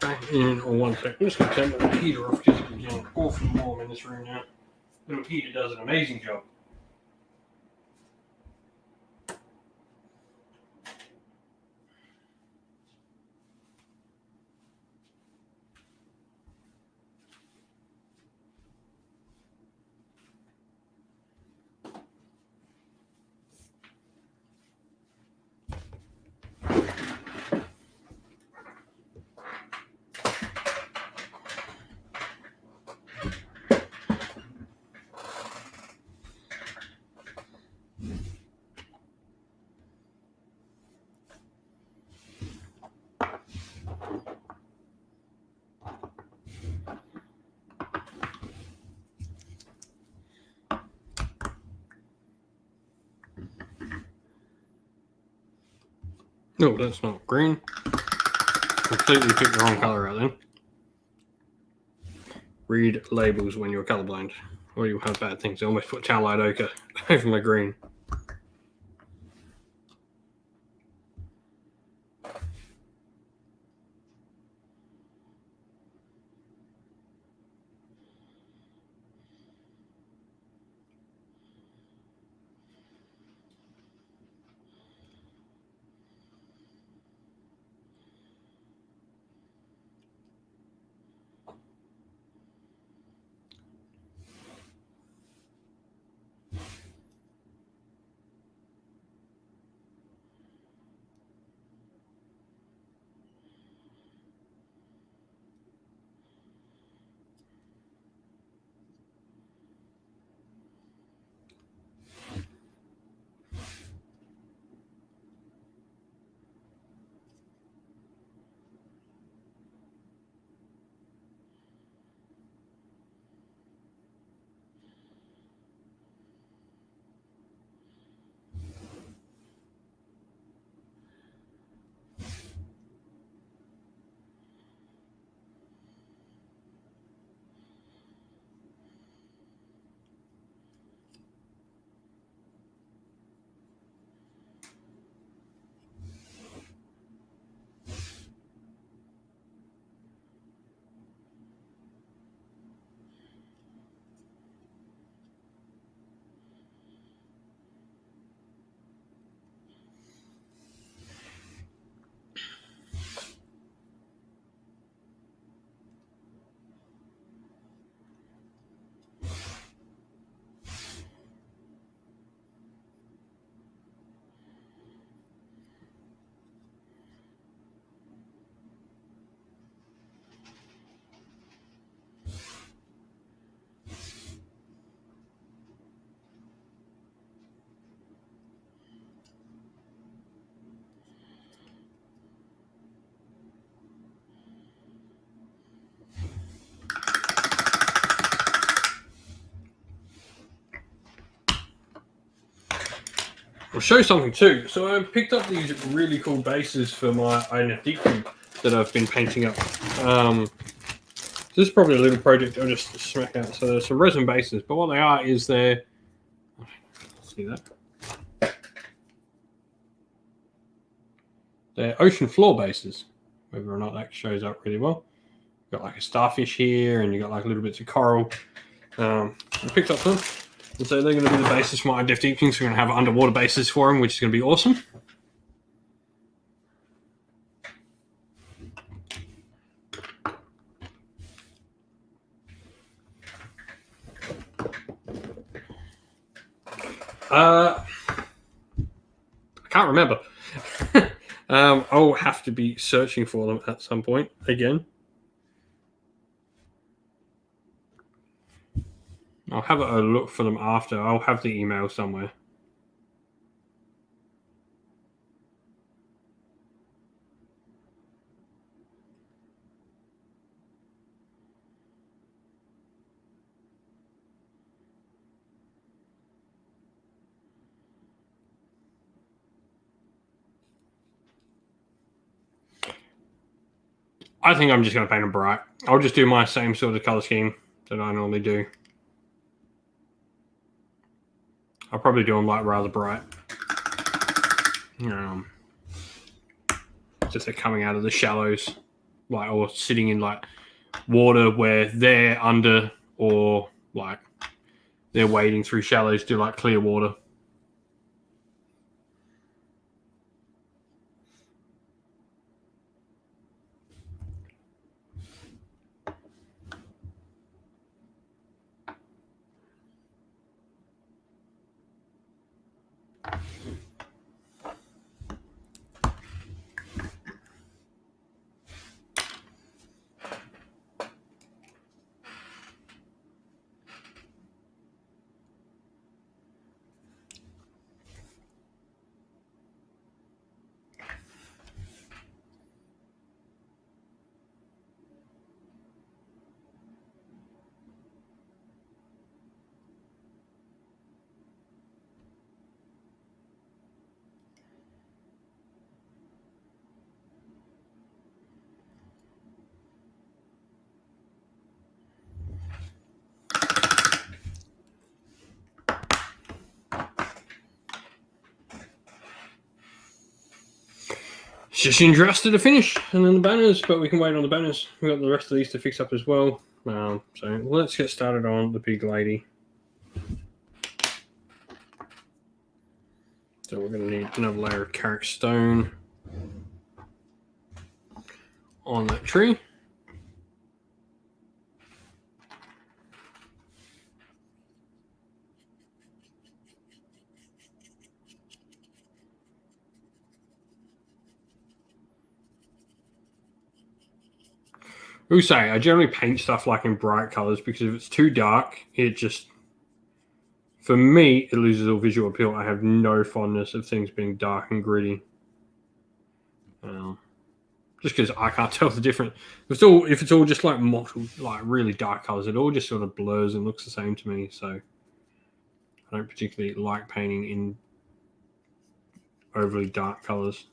Speaker 1: Back in on 1 second. I'm just going to turn the heater off because it's getting awfully warm in this room now. The little heater does an amazing job. No, that's not green. Completely picked the wrong color out then. Read labels when you're colorblind, or you'll have bad things. I almost put Towelite Ochre over my green. I'll show you something too. So I picked up these really cool bases for my NFT cube that I've been painting up. This is probably a little project I'll just smack out. So there's some resin bases, but what they are is they're, see that? They're ocean floor bases, whether or not that shows up really well. You've got like a starfish here, and you've got like little bits of coral. I picked up them, and so they're going to be the basis for my depth deepening. So we're going to have underwater bases for them, which is going to be awesome. I can't remember. I'll have to be searching for them at some point again. I'll have a look for them after. I'll have the email somewhere. I think I'm just going to paint them bright. I'll just do my same sort of color scheme that I normally do. I'll probably do them like rather bright. Just they're coming out of the shallows, like, or sitting in like water where they're under, or like they're wading through shallows to like clear water. It's just interested to finish, and then the banners, but we can wait on the banners. We've got the rest of these to fix up as well. So let's get started on the big lady. So we're going to need another layer of carrick stone on that tree. I will say, I generally paint stuff like in bright colors because if it's too dark, it just, for me, it loses all visual appeal. I have no fondness of things being dark and gritty. Just because I can't tell the difference. If it's all just like mottled, like really dark colors, it all just sort of blurs and looks the same to me. So I don't particularly like painting in overly dark colors.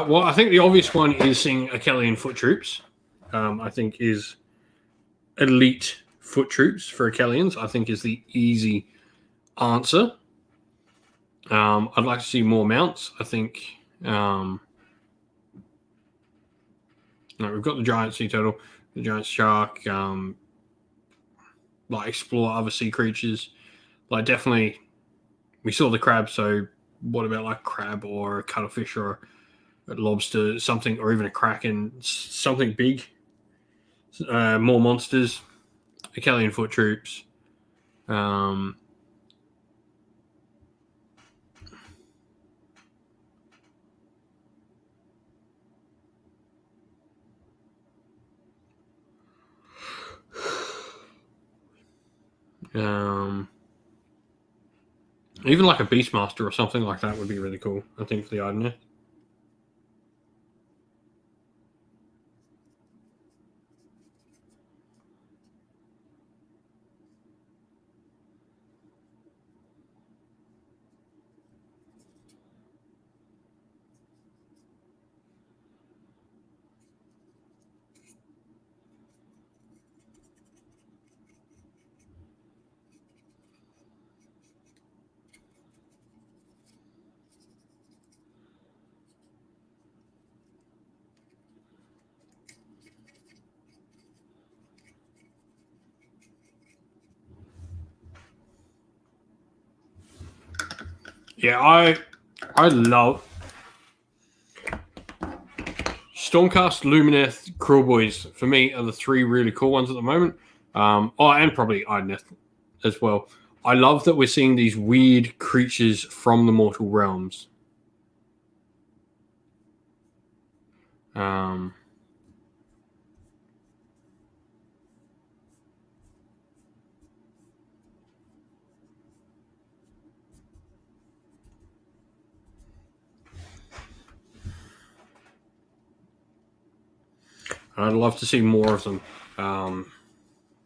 Speaker 1: Well, I think the obvious one is seeing Achillean foot troops. I think is elite foot troops for Achilleans. I think is the easy answer. I'd like to see more mounts. I think we've got the giant sea turtle, the giant shark. Like explore other sea creatures. Like definitely we saw the crab, so what about like crab or a cuttlefish or a lobster, something, or even a kraken, something big, more monsters, Akkalian foot troops. Even like a Beastmaster or something like that would be really cool, I think, for the Idoneth. Yeah, I love Stormcast, Lumineth, Krulboys. For me, are the three really cool ones at the moment. And probably Idoneth as well. I love that we're seeing these weird creatures from the mortal realms. I'd love to see more of them.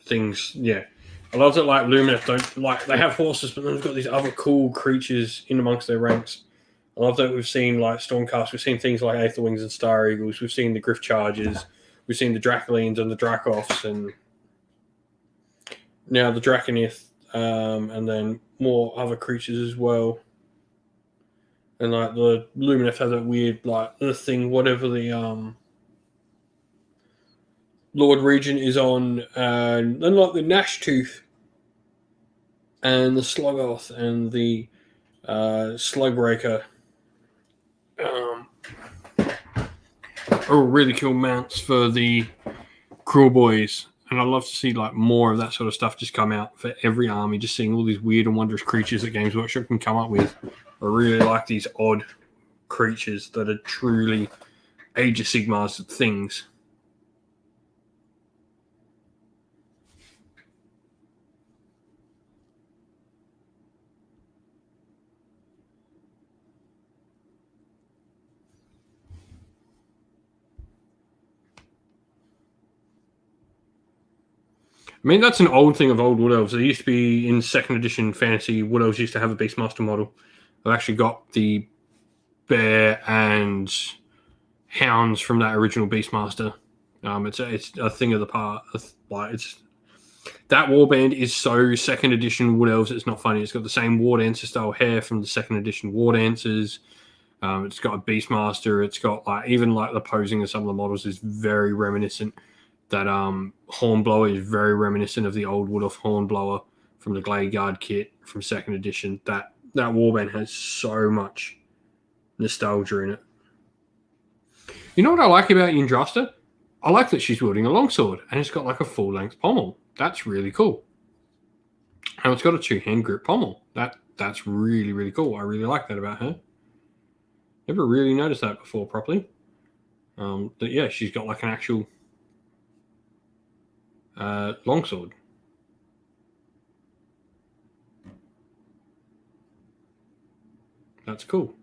Speaker 1: Things, yeah. I love that, like, Lumineth don't, like, they have horses, but then they've got these other cool creatures in amongst their ranks. I love that we've seen, like, Stormcast, we've seen things like Aetherwings and Star Eagles, we've seen the Griff Chargers, we've seen the Dracolines and the Dracoffs, and now the Draconith, and then more other creatures as well. And, like, the Lumineth has that weird, like, the thing, whatever the, Lord Regent is on, and then, like, the Gnashtooth and the Sluggoth and the Slugraker are really cool mounts for the Krulboys. And I'd love to see, like, more of that sort of stuff just come out for every army, just seeing all these weird and wondrous creatures that Games Workshop can come up with. I really like these odd creatures that are truly Age of Sigmar's things. I mean, that's an old thing of old Wood Elves. There used to be, in 2nd edition Fantasy, Wood Elves used to have a Beastmaster model. I've actually got the bear and hounds from that original Beastmaster. It's a thing of the past. Like, it's that warband is so 2nd edition Wood Elves. It's not funny. It's got the same War Dancer style hair from the 2nd edition War Dancers. It's got a Beastmaster. It's got, like, even like the posing of some of the models is very reminiscent. That Hornblower is very reminiscent of the old Wood Elf Hornblower from the Glade Guard kit from 2nd edition. That warband has so much nostalgia in it. You know what I like about Yndrasta? I like that she's wielding a longsword and it's got like a full-length pommel. That's really cool. And it's got a 2-hand grip pommel. That's really, really cool. I really like that about her. Never really noticed that before properly. But yeah, she's got like an actual longsword. That's cool.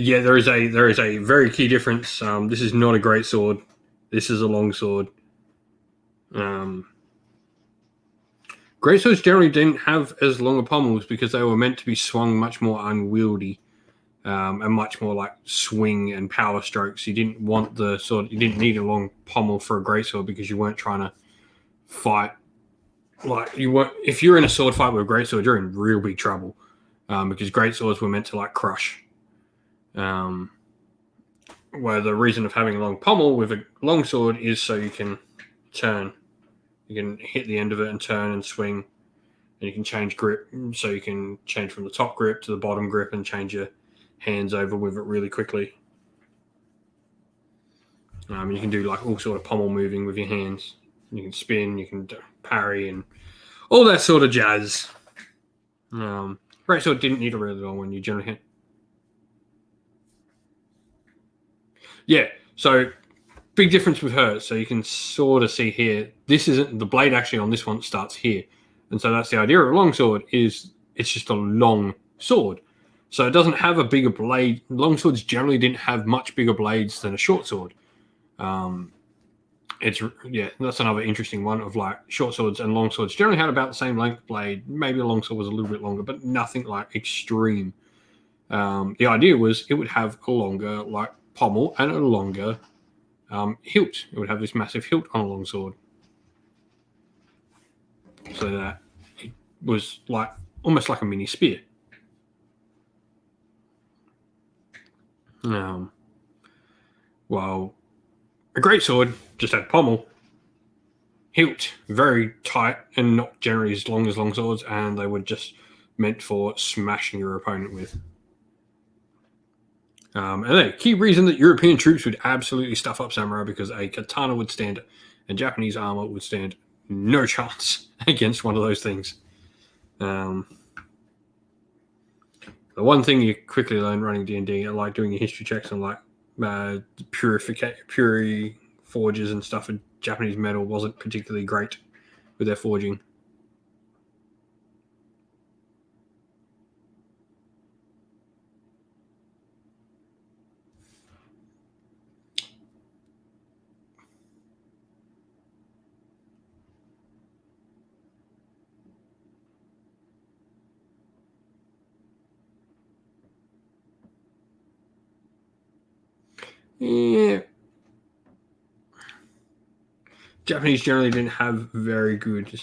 Speaker 1: Yeah, there is a very key difference. This is not a great sword. This is a long sword. Great swords generally didn't have as long pommels because they were meant to be swung much more unwieldy and much more like swing and power strokes. You didn't want the sword. You didn't need a long pommel for a great sword because you weren't trying to fight. Like you weren't. If you're in a sword fight with a great sword, you're in real big trouble because great swords were meant to like crush. Where the reason of having a long pommel with a long sword is so you can turn. You can hit the end of it and turn and swing, and you can change grip. So you can change from the top grip to the bottom grip and change your hands over with it really quickly. You can do like all sort of pommel moving with your hands. You can spin, you can parry, and all that sort of jazz. Great sword didn't need a really long one. You generally hit. Yeah, so big difference with her. So you can sort of see here, this isn't the blade actually on this one starts here. And so that's the idea of a long sword is it's just a long sword. So it doesn't have a bigger blade. Long swords generally didn't have much bigger blades than a short sword. That's another interesting one of like short swords and long swords generally had about the same length blade. Maybe a long sword was a little bit longer, but nothing like extreme. The idea was it would have a longer like pommel and a longer hilt. It would have this massive hilt on a long sword, so that it was like almost like a mini spear. While a great sword just had pommel, hilt very tight and not generally as long as long swords, and they were just meant for smashing your opponent with. And the key reason that European troops would absolutely stuff up samurai because a katana would stand and Japanese armor would stand no chance against one of those things. The one thing you quickly learn running D&D, I like doing your history checks on like puri forges and stuff, and Japanese metal wasn't particularly great with their forging. Yeah. Japanese generally didn't have very good.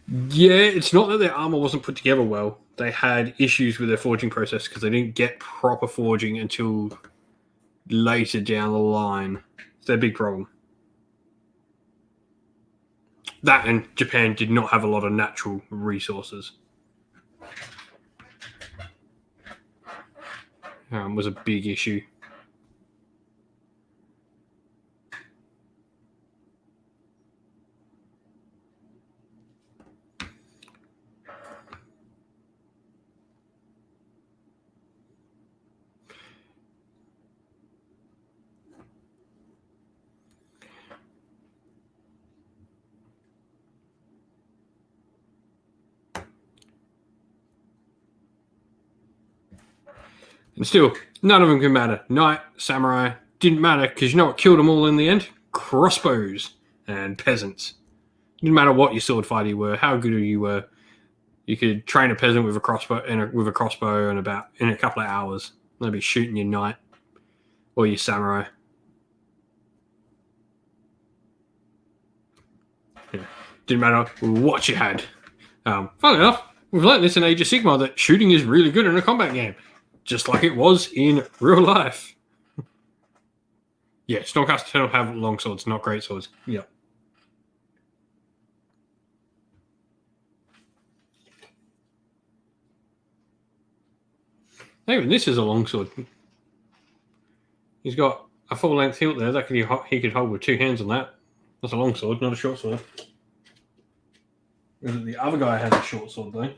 Speaker 1: Yeah, it's not that their armor wasn't put together well. They had issues with their forging process because they didn't get proper forging until later down the line. It's their big problem. That and Japan did not have a lot of natural resources. Was a big issue. And still, none of them can matter. Knight, samurai, didn't matter because you know what killed them all in the end? Crossbows and peasants. Didn't matter what your sword fighter you were, how good you were. You could train a peasant with a crossbow in a couple of hours. They'd be shooting your knight or your samurai. Yeah. Didn't matter what you had. Funnily enough, we've learned this in Age of Sigmar that shooting is really good in a combat game, just like it was in real life. Yeah, Stormcast don't have long swords, not great swords. Yeah. Even this is a long sword. He's got a full length hilt there that he could hold with two hands on that. That's a long sword, not a short sword. The other guy has a short sword though.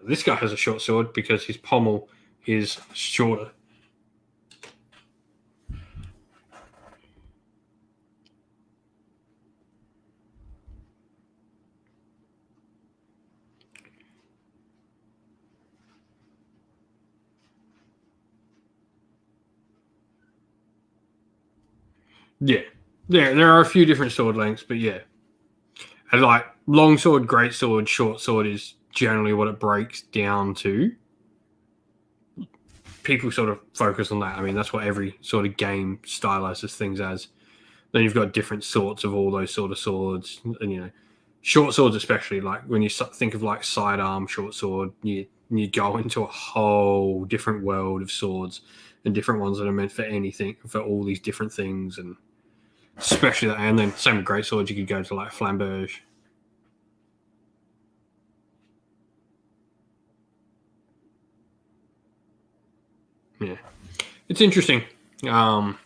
Speaker 1: This guy has a short sword because his pommel is shorter. Yeah. There are a few different sword lengths, but yeah. And like long sword, great sword, short sword is generally what it breaks down to. People sort of focus on that. I mean, that's what every sort of game stylizes things as. Then you've got different sorts of all those sort of swords, and short swords especially. Like when you think of like sidearm short sword, you go into a whole different world of swords and different ones that are meant for anything, for all these different things, and especially that. And then same with great swords, you could go to like flamberge. Yeah, it's interesting. I'm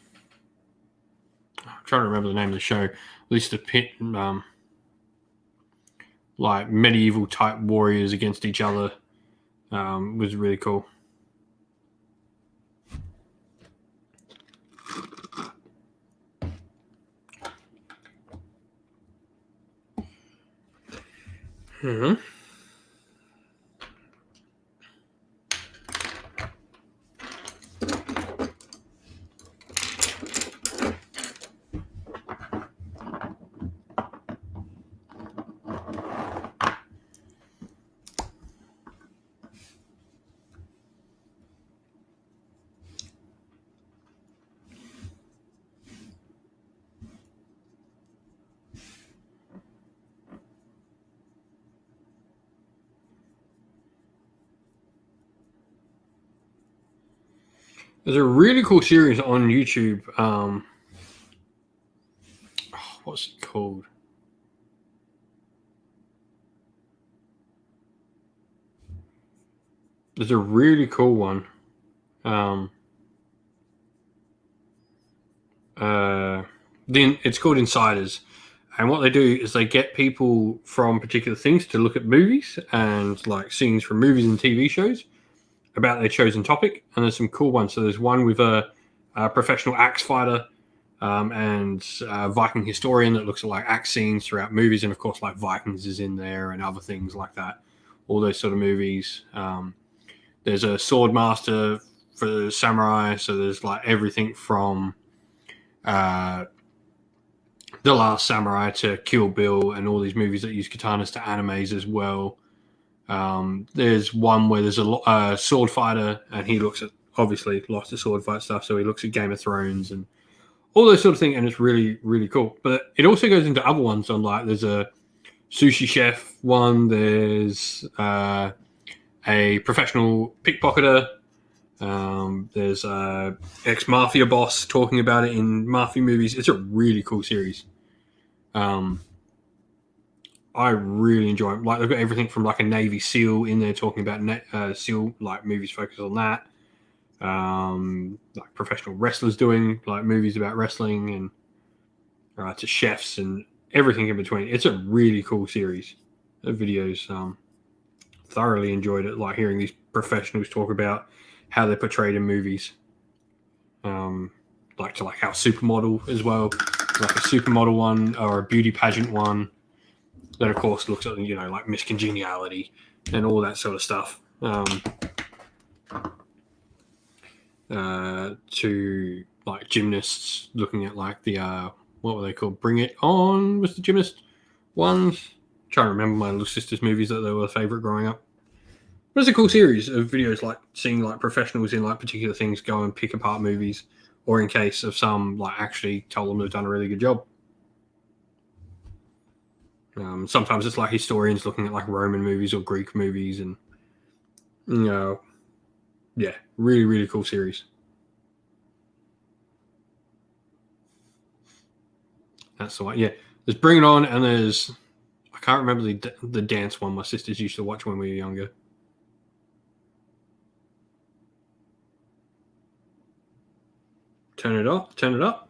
Speaker 1: trying to remember the name of the show. At least the pit, like medieval type warriors against each other, was really cool. Mm-hmm. There's a really cool series on YouTube. What's it called? There's a really cool one. It's called Insiders, and what they do is they get people from particular things to look at movies and like scenes from movies and TV shows about their chosen topic. And there's some cool ones. So there's one with a professional axe fighter and a Viking historian that looks at like axe scenes throughout movies, and of course like Vikings is in there and other things like that. All those sort of movies. There's a sword master for samurai, so there's like everything from The Last Samurai to Kill Bill and all these movies that use katanas to animes as well. There's one where there's a sword fighter, and he looks at obviously lots of sword fight stuff, so he looks at Game of Thrones and all those sort of things, and it's really, really cool. But it also goes into other ones on like there's a sushi chef one, there's a professional pickpocketer, there's a ex-mafia boss talking about it in mafia movies. It's a really cool series. I really enjoy it. Like they've got everything from like a Navy SEAL in there talking about SEAL like movies focused on that. Like professional wrestlers doing like movies about wrestling, and to chefs and everything in between. It's a really cool series of videos. Thoroughly enjoyed it, like hearing these professionals talk about how they're portrayed in movies. Like how supermodel as well, like a supermodel one or a beauty pageant one. That of course looks at like Miss Congeniality and all that sort of stuff. To like gymnasts looking at like the what were they called? Bring It On was the gymnast ones. I'm trying to remember my little sister's movies that they were favorite growing up. But it's a cool series of videos, like seeing like professionals in like particular things go and pick apart movies, or in case of some like actually told them they've done a really good job. Sometimes it's like historians looking at like Roman movies or Greek movies, and yeah, really, really cool series. That's the one. Yeah, there's Bring It On, and there's I can't remember the dance one my sisters used to watch when we were younger. Turn it up, turn it up.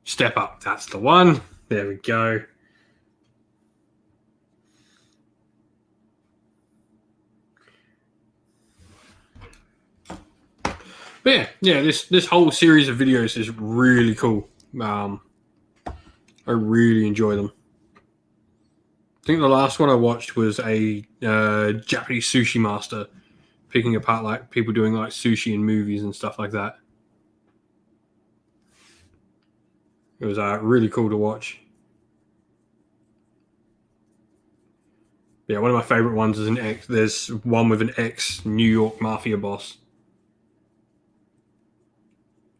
Speaker 1: Step Up, that's the one. There we go. But yeah, this whole series of videos is really cool. I really enjoy them. think the last one I watched was a Japanese sushi master picking apart like people doing like sushi in movies and stuff like that. It was really cool to watch. Yeah, one of my favorite ones is there's one with an ex-New York mafia boss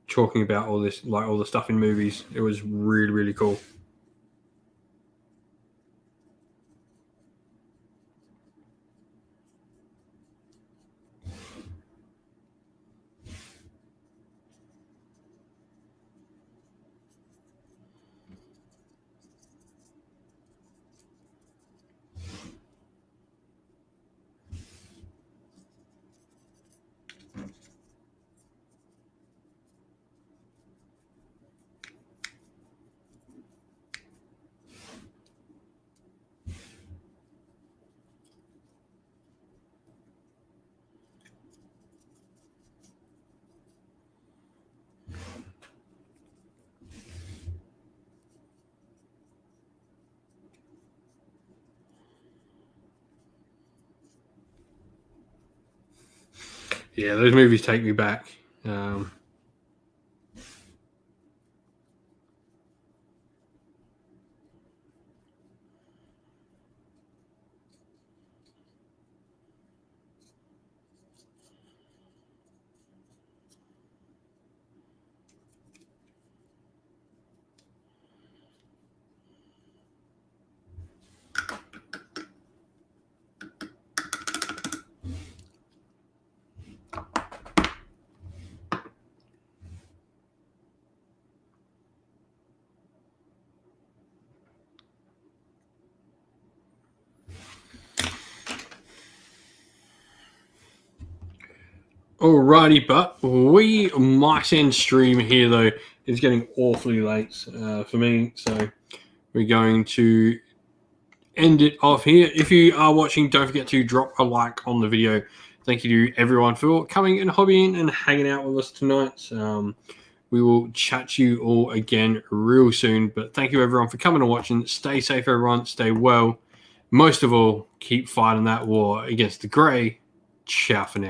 Speaker 1: talking about all this, like all the stuff in movies. It was really, really cool. Yeah, those movies take me back. Alrighty, but we might end stream here though. It's getting awfully late for me, so we're going to end it off here. If you are watching, don't forget to drop a like on the video. Thank you to everyone for coming and hobbying and hanging out with us tonight. We will chat to you all again real soon, but thank you everyone for coming and watching. Stay safe, everyone. Stay well. Most of all, keep fighting that war against the grey. Ciao for now.